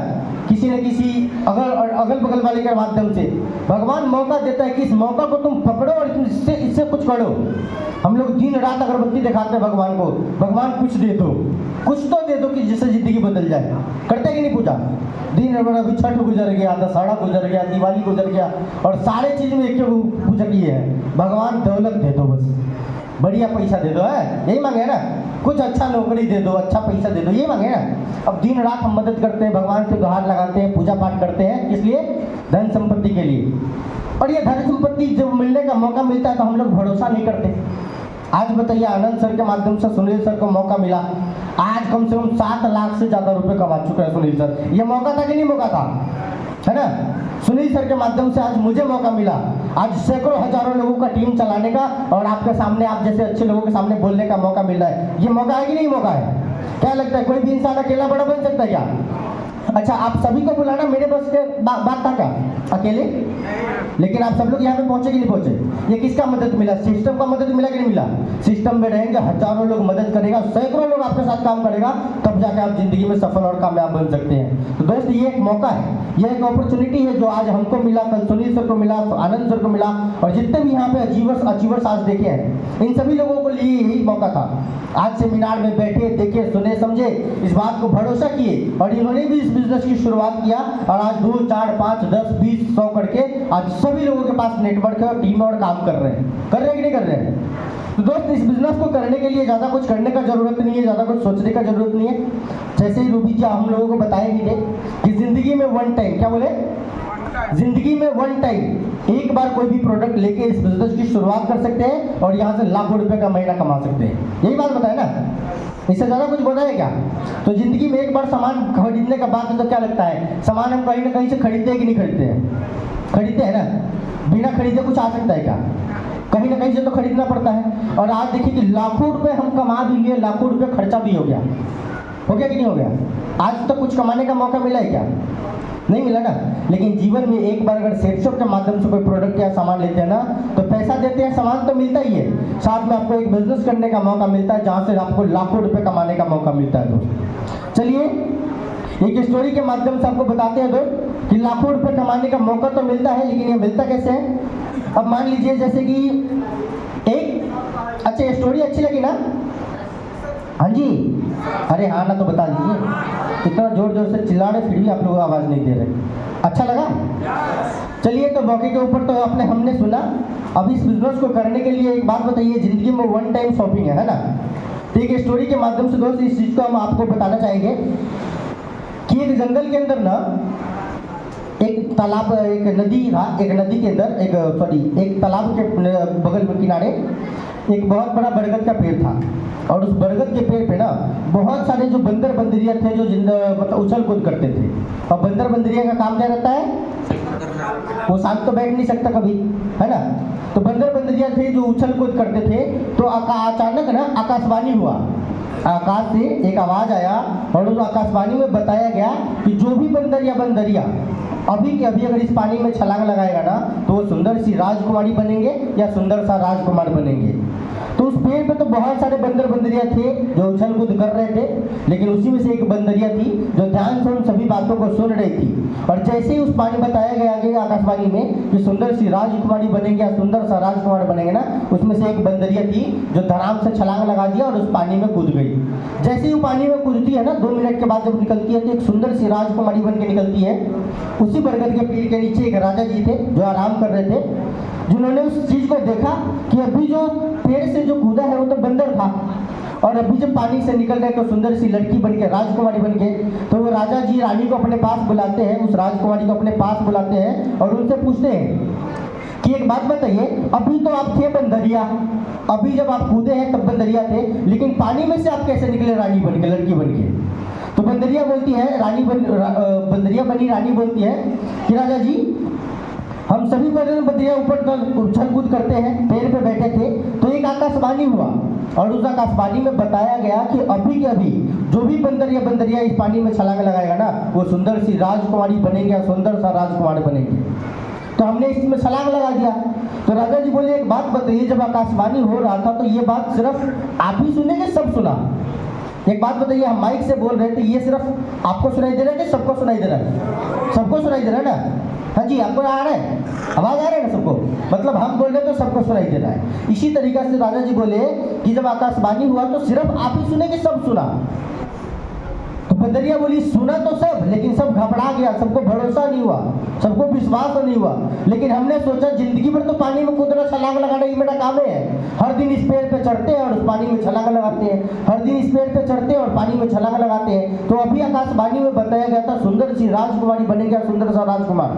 किसी किसी न किसी अगल बगल वाले के माध्यम से भगवान मौका देता है कि इस मौका को तुम पकड़ो और इससे कुछ करो। हम लोग दिन रात अगरबत्ती दिखाते हैं भगवान को, भगवान कुछ दे दो, कुछ तो दे दो कि जिससे ज़िंदगी बदल जाए। करते कि नहीं पूजा? दिन भर अभी छठ गुजर गया, दशहरा गुजर गया, दिवाली गुजर गया और सारे चीज़ में एक पूजा किए हैं, भगवान दौलत दे दो, बस बढ़िया पैसा दे दो, है यही मांगे है ना, कुछ अच्छा नौकरी दे दो, अच्छा पैसा दे दो, यही मांगे ना। अब दिन रात हम मदद करते हैं, भगवान से गुहार लगाते हैं, पूजा पाठ करते हैं, किस लिए? धन संपत्ति के लिए। और ये धन संपत्ति जब मिलने का मौका मिलता है तो हम लोग भरोसा नहीं करते। आज बताइए, आनंद सर के माध्यम से सुनील सर को मौका मिला, आज कम से कम 7 लाख से ज़्यादा रुपए कमा चुके हैं सुनील सर। ये मौका था कि नहीं मौका था, है ना? सुनील सर के माध्यम से आज मुझे मौका मिला, आज सैकड़ों हजारों लोगों का टीम चलाने का और आपके सामने, आप जैसे अच्छे लोगों के सामने बोलने का मौका मिल रहा है। ये मौका है कि नहीं मौका है? क्या लगता है कोई भी इंसान अकेला बड़ा बन सकता है क्या? अच्छा, आप सभी को बुलाना मेरे बस के बात था क्या अकेले? लेकिन आप सब लोग यहाँ पे पहुंचे कि नहीं पहुंचे? ये किसका मदद मिला? सिस्टम का मदद मिला कि नहीं मिला? सिस्टम में रहेंगे, हजारों लोग मदद करेगा, सैकड़ों लोग आपके साथ काम करेगा, तब जाके आप जिंदगी में सफल और कामयाब बन सकते हैं। तो दोस्त, ये एक मौका है, ये एक अपॉर्चुनिटी है जो आज हमको मिला, कल सुनील सर को मिला, आनंद सर को मिला और जितने भी यहाँ पे अचीवर्स आज देखे हैं, इन सभी लोगों को लिए यही मौका था। आज सेमिनार में बैठे, देखे, सुने, समझे, इस बात को भरोसा किए और इन्होंने भी इस बिजनेस की शुरुआत किया और आज 2, 4, 5, 10, 20, 100 करके आज सभी लोगों के पास नेटवर्क है और टीम और काम कर रहे हैं। कर रहे हैं कि नहीं कर रहे हैं? तो दोस्त, इस बिजनेस को करने के लिए ज़्यादा कुछ करने का जरूरत नहीं है, ज़्यादा कुछ सोचने का जरूरत नहीं है। जैसे ही रूबी जी हम लोगों को बताएंगे कि जिंदगी में वन टाइम, क्या बोले, जिंदगी में वन टाइम एक बार कोई भी प्रोडक्ट लेके इस बिजनेस की शुरुआत कर सकते हैं और यहाँ से लाखों रुपए का महीना कमा सकते हैं। यही बात बताए ना, इससे ज़्यादा कुछ बोला है क्या? तो जिंदगी में एक बार सामान खरीदने का बात है तो क्या लगता है, सामान हम कहीं ना कहीं से खरीदते हैं कि नहीं खरीदते हैं? खरीदते हैं ना, बिना खरीदे कुछ आ सकता है क्या? कहीं ना कहीं से तो खरीदना पड़ता है। और आज देखिए कि लाखों रुपए हम कमा भी लिए, लाखों रुपए खर्चा भी हो गया कि नहीं हो गया? आज तक कुछ कमाने का मौका मिला है क्या? नहीं मिला ना। लेकिन जीवन में एक बार अगर सेटशॉप के माध्यम से कोई प्रोडक्ट या सामान लेते हैं ना, तो पैसा देते हैं, सामान तो मिलता ही है, साथ में आपको एक बिजनेस करने का मौका मिलता है जहाँ से आपको लाखों रुपए कमाने का मौका मिलता है। दोस्त, चलिए एक स्टोरी के माध्यम से आपको बताते हैं दोस्त कि लाखों रुपए कमाने का मौका तो मिलता है, लेकिन ये मिलता कैसे है? अब मान लीजिए जैसे कि एक अच्छा स्टोरी अच्छी लगी ना? हाँ जी, अरे हाँ ना तो बता दीजिए, इतना जोर जोर से चिल्ला रहे फिर भी आप लोग आवाज़ नहीं दे रहे। अच्छा लगा? चलिए, तो मौके के ऊपर तो हमने सुना। अब इस बिजनेस को करने के लिए एक बात बताइए, जिंदगी में वन टाइम शॉपिंग है ना? तो एक स्टोरी के माध्यम से दोस्त इस चीज़ को हम आपको बताना चाहेंगे कि एक जंगल के अंदर ना एक तालाब, एक नदी था, एक नदी के अंदर एक तालाब के बगल में किनारे एक बहुत बड़ा बरगद का पेड़ था और उस बरगद के पेड़ पे ना बहुत सारे जो बंदर बंदरिया थे जो मतलब उछल कूद करते थे। और बंदर बंदरिया का काम क्या रहता है? वो शांत तो बैठ नहीं सकता कभी, है ना? तो बंदर बंदरिया थे जो उछल कूद करते थे। तो अचानक ना आकाशवाणी हुआ, आकाश से एक आवाज़ आया और उस आकाशवाणी में बताया गया कि जो भी बंदर या बंदरिया अभी के अभी अगर इस पानी में छलांग लगाएगा ना तो वो सुंदर सी राजकुमारी बनेंगे या सुंदर सा राजकुमार बनेंगे। तो उस पेड़ पे तो बहुत सारे बंदर बंदरिया थे जो उछल कूद कर रहे थे, लेकिन उसी में से एक बंदरिया थी जो ध्यान से उन सभी बातों को सुन रही थी। और जैसे ही उस पानी बताया गया आकाशवाणी में कि सुंदर सी राजकुमारी बनेंगे या सुंदर सा राजकुमार बनेंगे ना, उसमें से एक बंदरिया थी जो धड़ाम से छलांग लगा दिया और उस पानी में कूद गई। जैसे ही वो पानी में कूदती है ना, 2 मिनट के बाद जब निकलती है तो एक सुंदर सी राजकुमारी बन के निकलती है। उसी बरगद के पेड़ के नीचे एक राजा जी थे जो आराम कर रहे थे, जिन्होंने उस चीज़ को देखा कि अभी जो पेड़ से जो कूदा है वो तो बंदर था और अभी जब पानी से निकल रहे तो सुंदर सी लड़की बन के, राजकुमारी बन के। तो वो राजा जी रानी को अपने पास बुलाते हैं, उस राजकुमारी को अपने पास बुलाते हैं और उनसे पूछते हैं कि एक बात बताइए, अभी तो आप थे बंदरिया, अभी जब आप कूदे हैं तब बंदरिया थे, लेकिन पानी में से आप कैसे निकले रानी बन के, लड़की बन के? तो बंदरिया बोलती है, बंदरिया बनी रानी बोलती है कि राजा जी, हम सभी बंदरिया ऊपर उछल कूद करते हैं, पेड़ पे बैठे थे तो एक आकाशवाणी हुआ और उस आकाशवाणी में बताया गया कि अभी के अभी जो भी बंदर या बंदरिया इस पानी में छलांग लगाएगा ना वो सुंदर सी राजकुमारी बनेंगे या सुंदर सा राजकुमार बनेंगे। तो हमने इसमें छलांग लगा दिया। तो राजा जी बोले, एक बात बताइए, जब आकाशवाणी हो रहा था तो ये बात सिर्फ आप ही सुने कि सब सुना? एक बात बताइए, हम माइक से बोल रहे थे, ये सिर्फ आपको सुनाई दे रहा है कि सबको सुनाई दे रहा है? सबको सुनाई दे रहा है ना? हाँ जी, आपको आ रहा है, आवाज़ आ रहा है ना सबको? मतलब हम बोल रहे तो सबको सुनाई दे रहा है। इसी तरीके से राजा जी बोले कि जब आकाशवाणी हुआ तो सिर्फ आप ही सुने कि सब सुना? तो बंदरिया बोली सुना तो सब, लेकिन सब घबरा गया, सबको भरोसा नहीं हुआ, सबको विश्वास नहीं हुआ। लेकिन हमने सोचा जिंदगी भर तो पानी में कूदना, छलांग लगाना ये मेरा काम है। हर दिन इस पेड़ पे चढ़ते हैं और उस पानी में छलांग लगाते हैं, हर दिन इस पेड़ पे चढ़ते हैं और पानी में छलांग लगाते हैं। तो अभी आकाशवाणी में बताया गया था सुंदर सी राजकुमारी बनेगा, सुंदर सा राजकुमार।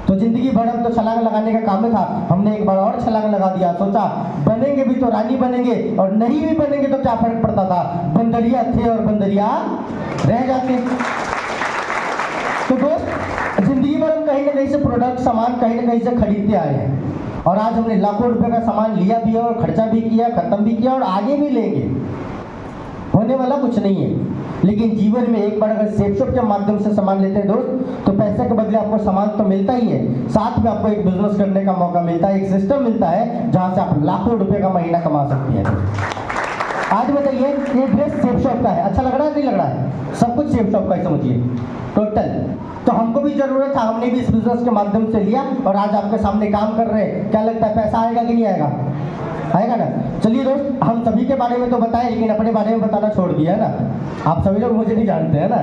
तो जिंदगी भर हम तो छलांग लगाने का काम में था, हमने एक बार और छलांग लगा दिया। सोचा बनेंगे भी तो रानी बनेंगे, और नहीं भी बनेंगे तो क्या फर्क पड़ता था, बंदरिया थे और बंदरिया रह जाते। तो दोस्त, जिंदगी भर हम कहीं ना कहीं से प्रोडक्ट, सामान कहीं ना कहीं से खरीदते आए हैं, और आज हमने लाखों रुपए का सामान लिया भी है और खर्चा भी किया, खत्म भी किया और आगे भी लेंगे। होने वाला कुछ नहीं है। लेकिन जीवन में एक बार अगर सेफ शॉप के माध्यम से सामान लेते हैं दोस्त, तो पैसे के बदले आपको सामान तो मिलता ही है, साथ में आपको एक बिजनेस करने का मौका मिलता है, एक सिस्टम मिलता है जहां से आप लाखों रुपए का महीना कमा सकते हैं। आज बताइए, ये ड्रेस सेफ शॉप का है, अच्छा लग रहा है नहीं लग रहा है? सब कुछ सेफ शॉप का ही समझिए टोटल। तो हमको भी जरूरत था, हमने भी इस बिजनेस के माध्यम से लिया और आज आपके सामने काम कर रहे हैं। क्या लगता है पैसा आएगा कि नहीं आएगा? आएगा ना? चलिए दोस्त, हम सभी के बारे में तो बताएं, लेकिन अपने बारे में बताना छोड़ दिया है ना। आप सभी लोग मुझे नहीं जानते हैं ना।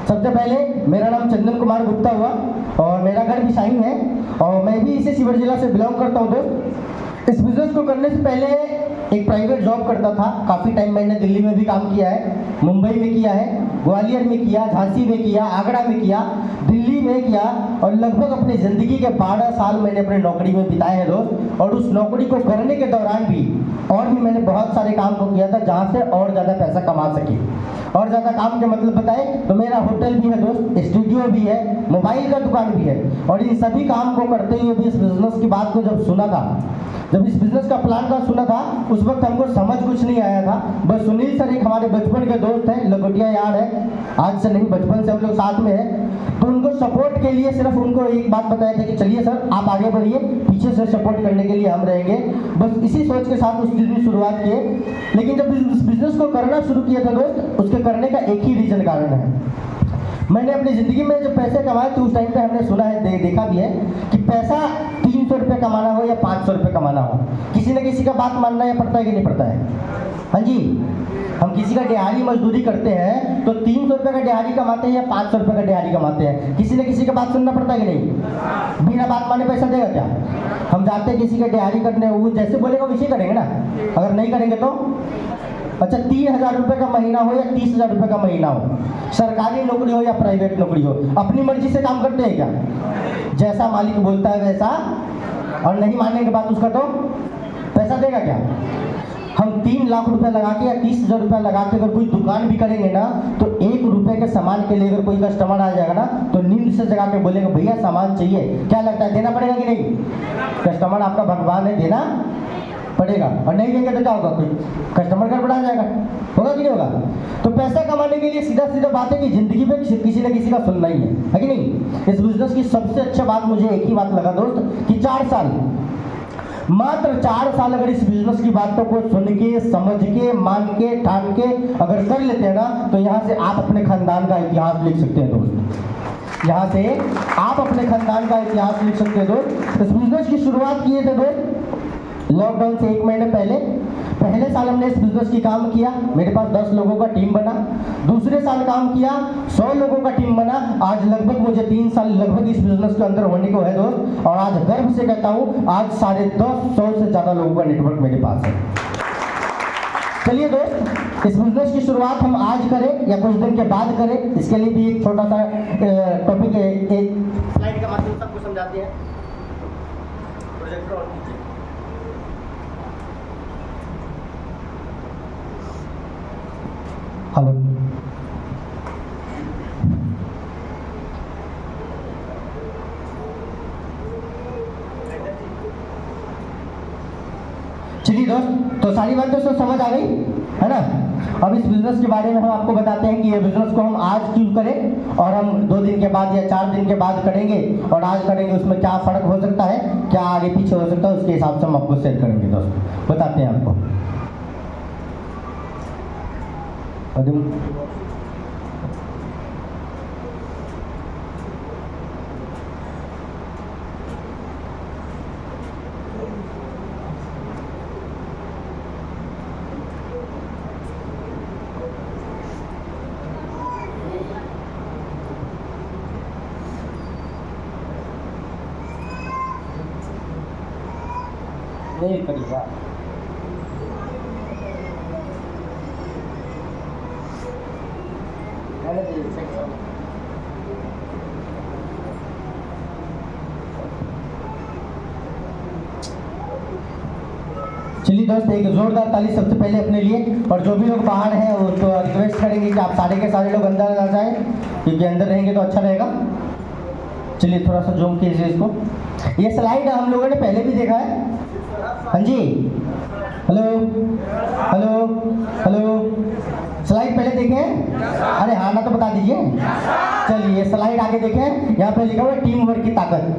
सबसे पहले मेरा नाम चंदन कुमार गुप्ता हुआ और मेरा घर भी शाही है और मैं भी इसी शिवहर जिला से बिलोंग करता हूँ दोस्त। इस बिजनेस को करने से पहले एक प्राइवेट जॉब करता था, काफ़ी टाइम मैंने दिल्ली में भी काम किया है, मुंबई में किया है, ग्वालियर में किया, झांसी में किया, आगरा में किया, दिल्ली में किया, और लगभग अपनी ज़िंदगी के 12 साल मैंने अपनी नौकरी में बिताए हैं दोस्त। और उस नौकरी को करने के दौरान भी और भी मैंने बहुत सारे काम को किया था जहाँ से और ज़्यादा पैसा कमा सके। और ज़्यादा काम के मतलब बताए तो मेरा होटल भी है दोस्त, स्टूडियो भी है, मोबाइल का दुकान भी है। और इन सभी काम को करते हुए भी इस बिज़नेस की बात को जब सुना था, जब इस बिज़नेस का प्लान का सुना था, उस वक्त हमको समझ कुछ नहीं आया था। बस सुनील सर एक हमारे बचपन के दोस्त हैं, लंगोटिया यार है, आज से नहीं बचपन से हम लोग साथ में हैं। तो उनको सपोर्ट के लिए सिर्फ उनको एक बात बताया था कि चलिए सर आप आगे बढ़िए, पीछे से सपोर्ट करने के लिए हम रहेंगे। बस इसी सोच के साथ उस दिन शुरुआत किए। लेकिन जब इस बिज़नेस को करना शुरू किया था दोस्त, उसके करने का एक ही रीज़न कारण है। मैंने अपनी ज़िंदगी में जब पैसे कमाए तो उस टाइम पे हमने सुना है, देखा भी है कि पैसा 300 रुपये कमाना हो या 500 रुपये कमाना हो, किसी न किसी का बात मानना या पड़ता है कि नहीं पड़ता है? हाँ जी, हम किसी का दिहाड़ी मजदूरी करते हैं तो 300 रुपये का दिहाड़ी कमाते हैं या 500 रुपये का दिहाड़ी कमाते हैं, किसी न किसी का बात सुनना पड़ता है कि नहीं? बिना बात माने पैसा देगा क्या? हम जाते हैं किसी का दिहाड़ी करने, वो जैसे बोलेगा वैसे करेंगे ना। अगर नहीं करेंगे तो अच्छा 3000 रुपये का महीना हो या 30,000 रुपये का महीना हो, सरकारी नौकरी हो या प्राइवेट नौकरी हो, अपनी मर्जी से काम करते हैं क्या? जैसा मालिक बोलता है वैसा, और नहीं मानने के बाद उसका तो पैसा देगा क्या? हम 3 लाख रुपए लगा के या 30,000 रुपये लगा के अगर कोई दुकान भी करेंगे ना, तो 1 रुपये के सामान के लिए अगर कोई कस्टमर आ जाएगा ना, तो नींद से जगा के बोलेगा भैया सामान चाहिए, क्या लगता है देना पड़ेगा कि नहीं? कस्टमर आपका भगवान है, देना पड़ेगा। और नहीं देंगे तो क्या होगा? कस्टमर गड़बड़ा जाएगा, होगा कि नहीं होगा? तो पैसा कमाने के लिए सीधा सीधा बात है कि जिंदगी में किसी न किसी का सुनना ही है कि नहीं? इस बिजनेस की सबसे अच्छा बात मुझे एक ही बात लगा दोस्त कि 4 साल, मात्र 4 साल अगर इस बिजनेस की बातों को सुन के, समझ के, मान के, ठान के अगर कर लेते हैं ना, तो यहाँ से आप अपने खानदान का इतिहास लिख सकते हैं दोस्त। यहाँ से आप अपने खानदान का इतिहास लिख सकते हैं दोस्त। इस बिजनेस की शुरुआत किए थे दोस्त लॉकडाउन से 1 महीने पहले साल हमने इस बिजनेस की काम किया, मेरे पास 10 लोगों का टीम बना। दूसरे साल काम किया, 100 लोगों का टीम बना। आज लगभग मुझे 3 साल लगभग इस बिजनेस के अंदर होने को है दोस्त, और आज गर्व से कहता हूँ आज 150 से ज़्यादा लोगों का नेटवर्क मेरे पास है। चलिए दोस्त, इस बिजनेस की शुरुआत हम आज करें या कुछ दिन के बाद करें, इसके लिए भी एक छोटा सा टॉपिक है, एक स्लाइड का माध्यम सबको समझाते हैं। प्रोजेक्टर ऑन कीजिए। हेलो, चलिए दोस्त, तो सारी बातें तो समझ आ गई है ना। अब इस बिजनेस के बारे में हम आपको बताते हैं कि ये बिजनेस को हम आज क्यों करें और हम 2 दिन के बाद या 4 दिन के बाद करेंगे, और आज करेंगे उसमें क्या फ़र्क हो सकता है, क्या आगे पीछे हो सकता है, उसके हिसाब से हम आपको शेयर करेंगे दोस्त, बताते हैं आपको। कदम नहीं करिएगा। चलिए दोस्त, एक जोरदार ताली सबसे पहले अपने लिए। और जो भी लोग बाहर हैं वो तो रिक्वेस्ट करेंगे कि आप सारे के सारे लोग अंदर आ जाएं, क्योंकि अंदर रहेंगे तो अच्छा रहेगा। चलिए थोड़ा सा जूम कीजिए इसको। ये स्लाइड हम लोगों ने पहले भी देखा है। हाँ जी, हेलो हेलो हेलो, स्लाइड पहले देखे हैं? अरे हाँ ना तो बता दीजिए। चलिए स्लाइड आगे देखें, यहाँ पे लिखा हुआ है टीम वर्क की ताकत।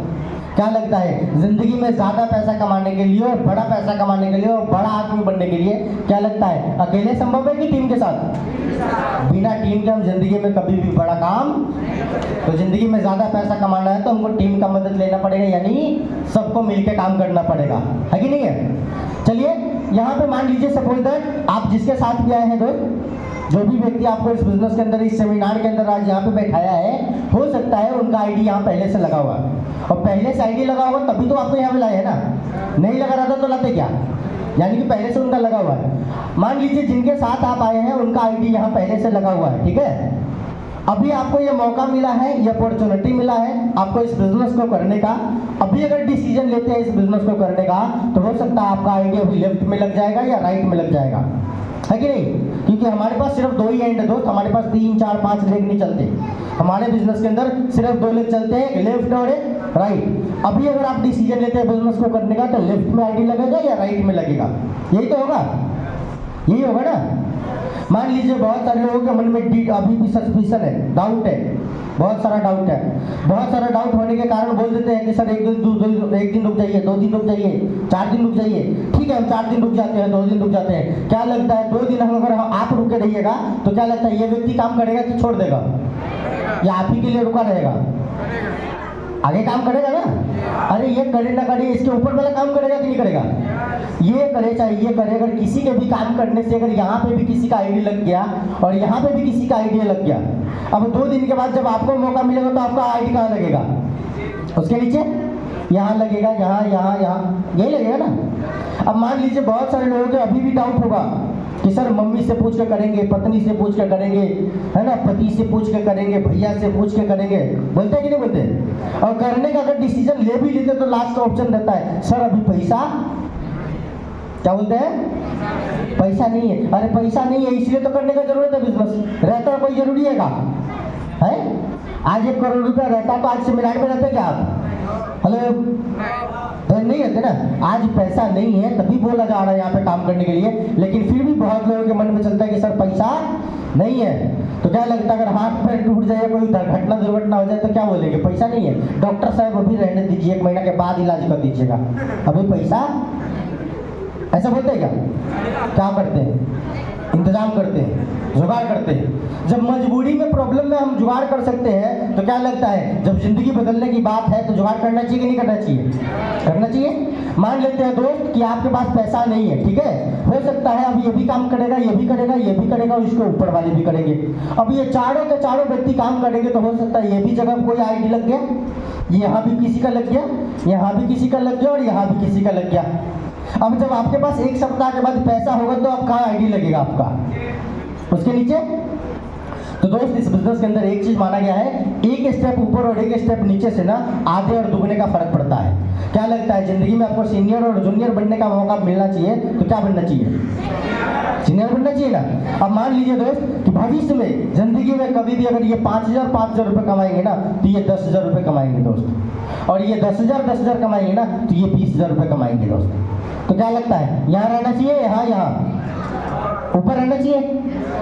क्या लगता है जिंदगी में ज्यादा पैसा कमाने के लिए और बड़ा पैसा कमाने के लिए और बड़ा आदमी बनने के लिए क्या लगता है अकेले संभव है कि टीम के साथ? बिना टीम के हम जिंदगी में कभी भी बड़ा काम, तो जिंदगी में ज्यादा पैसा कमाना है तो हमको टीम का मदद लेना पड़ेगा, यानी सबको मिलकर काम करना पड़ेगा, है कि नहीं है? चलिए यहाँ पे मान लीजिए सपोज दैट आप जिसके साथ भी आए हैं दोस्त, जो भी व्यक्ति आपको इस बिजनेस के अंदर, इस सेमिनार के अंदर आज यहाँ पे बैठाया है, हो सकता है उनका आईडी यहाँ पहले से लगा हुआ है, और पहले से आईडी लगा होगा तभी तो आपको यहाँ पे लाए है ना। नहीं लगा रहता तो लाते क्या? यानी कि पहले से उनका लगा हुआ है। मान लीजिए जिनके साथ आप आए हैं उनका आईडी यहाँ पहले से लगा हुआ है, ठीक है? अभी आपको ये मौका मिला है, ये अपॉर्चुनिटी मिला है आपको इस बिजनेस को करने का। अभी अगर डिसीजन लेते हैं इस बिजनेस को करने का, तो हो सकता है आपका आईडी अभी लेफ्ट में लग जाएगा या राइट में लग जाएगा, है कि नहीं? क्योंकि हमारे पास सिर्फ दो ही एंड है दोस्त, हमारे पास 3, 4, 5 लेग नहीं चलते। हमारे बिजनेस के अंदर सिर्फ 2 लेग चलते हैं, एक लेफ्ट और एक राइट। अभी अगर आप डिसीजन लेते हैं बिजनेस को करने का, तो लेफ्ट में आईडी लगेगा या राइट में लगेगा? यही तो होगा, यही होगा ना। मान लीजिए बहुत सारे लोगों के मन में अभी भी सस्पिशन है, डाउट है, बहुत सारा डाउट है। बहुत सारा डाउट होने के कारण बोल देते हैं कि सर एक दिन रुक जाइए, 2 दिन रुक जाइए, 4 दिन रुक जाइए। ठीक है, हम 4 दिन रुक जाते हैं, 2 दिन रुक जाते हैं। क्या लगता है 2 दिन अगर आप रुके रहिएगा तो क्या लगता है ये व्यक्ति काम करेगा कि छोड़ देगा, या आप ही के लिए रुका रहेगा? आगे काम करेगा ना। अरे ये करे ना करे, इसके ऊपर वाला काम करेगा कि नहीं करेगा? ये करे चाहे ये करे। अगर किसी के भी काम करने से अगर यहाँ पे भी किसी का आईडी लग गया और यहाँ पे भी किसी का आईडी लग गया, अब 2 दिन के बाद जब आपको मौका मिलेगा तो आपका आईडी कहाँ लगेगा? उसके नीचे यहाँ लगेगा, यहाँ यहाँ यहाँ, यही लगेगा ना। अब मान लीजिए बहुत सारे लोगों के अभी भी डाउट होगा कि सर मम्मी से पूछ के करेंगे, पत्नी से पूछ के करेंगे, है ना, पति से पूछ के करेंगे, भैया से पूछ के करेंगे, बोलते हैं कि नहीं बोलते? और करने का अगर डिसीजन ले भी लेते तो लास्ट ऑप्शन रहता है सर अभी पैसा, क्या बोलते हैं, पैसा नहीं है। अरे पैसा नहीं है इसलिए तो करने का जरूरत है बिजनेस। रहता कोई जरूरी है का है? आज 1 करोड़ रुपया रहता तो आज सेमिनार में रहते क्या आप? हेलो, तो नहीं रहते ना। आज पैसा नहीं है तभी बोला जा रहा है यहाँ पे काम करने के लिए, लेकिन फिर भी बहुत लोगों के मन में चलता है कि सर पैसा नहीं है। तो क्या लगता है अगर हाथ पैर टूट जाए, कोई घटना दुर्घटना हो जाए तो क्या बोलेंगे? पैसा नहीं है। डॉक्टर साहब अभी रहने दीजिए, 1 महीना के बाद इलाज कर दीजिएगा, अभी पैसा, ऐसा बोलते हैं क्या? क्या करते हैं? इंतजाम करते हैं, जुगाड़ करते हैं। जब मजबूरी में प्रॉब्लम में हम जुगाड़ कर सकते हैं तो क्या लगता है जब जिंदगी बदलने की बात है तो जुगाड़ करना चाहिए कि नहीं करना चाहिए? करना चाहिए। मान लेते हैं दोस्त कि आपके पास पैसा नहीं है, ठीक है, हो सकता है अब ये भी काम करेगा, ये भी करेगा, ये भी करेगा, उसके ऊपर वाले भी करेंगे। अब ये चारों के चारों व्यक्ति काम करेंगे तो हो सकता है ये भी जगह कोई आईडी लग गया, यहाँ भी किसी का लग गया, यहाँ भी किसी का लग गया और यहाँ भी किसी का लग गया। अब जब आपके पास 1 सप्ताह के बाद पैसा होगा तो अब कहाँ आईडी लगेगा आपका? उसके नीचे। तो दोस्त इस बिजनेस के अंदर एक चीज माना गया है, एक स्टेप ऊपर और एक स्टेप नीचे से ना आधे और दुगने का फर्क पड़ता है। क्या लगता है जिंदगी में आपको सीनियर और जूनियर बनने का मौका मिलना चाहिए तो क्या बनना चाहिए? सीनियर बनना चाहिए ना। अब मान लीजिए दोस्त कि भविष्य में जिंदगी में कभी भी अगर ये 5,000 रुपये कमाएंगे ना तो ये 10,000 रुपये कमाएंगे दोस्त, और ये 10,000 कमाएंगे ना तो ये 20,000 रुपये कमाएंगे दोस्त। तो क्या लगता है यहाँ रहना चाहिए, यहाँ ऊपर रहना चाहिए?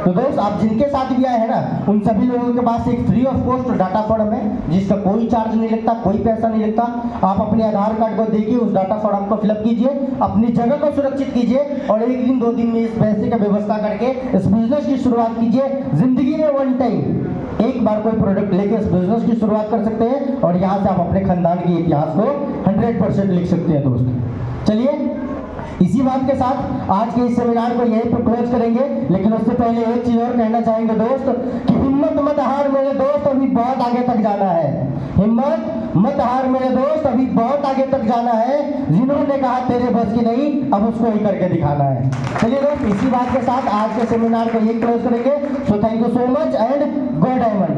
तो दोस्त आप जिनके साथ भी आए हैं ना, उन सभी लोगों के पास एक free of cost data form है, जिसका कोई चार्ज नहीं लगता, कोई पैसा नहीं लगता। आप अपने आधार कार्ड को देखिए, उस डाटा फॉर्म को फिलअप कीजिए, अपनी जगह को सुरक्षित कीजिए और एक दिन 2 दिन में इस पैसे का व्यवस्था करके इस बिजनेस की शुरुआत कीजिए। जिंदगी में वन टाइम एक बार कोई प्रोडक्ट लेके इस बिजनेस की शुरुआत कर सकते हैं और यहाँ से आप अपने खानदान के इतिहास को 100% लिख सकते हैं दोस्त। चलिए इसी बात के साथ आज के इस सेमिनार को यहीं पर क्लोज करेंगे, लेकिन उससे पहले एक चीज और कहना चाहेंगे दोस्त कि हिम्मत मत हार मेरे दोस्त, अभी बहुत आगे तक जाना है। हिम्मत मत हार मेरे दोस्त, अभी बहुत आगे तक जाना है। जिन्होंने कहा तेरे बस की नहीं, अब उसको ही करके दिखाना है। चलिए दोस्त इसी बात के साथ आज के सेमिनार को यहीं क्लोज करेंगे। So thank you so much and go diamond.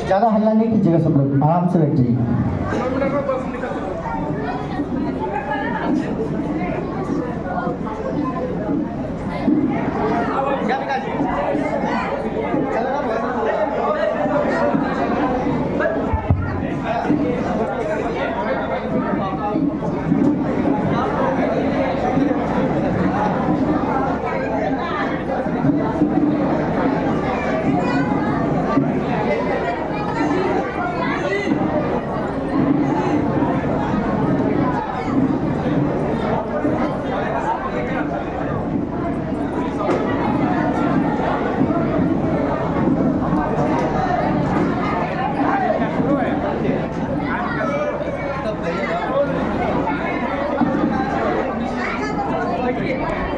ज़्यादा हल्ला नहीं कीजिएगा, सब लोग आराम से बैठ जाइए।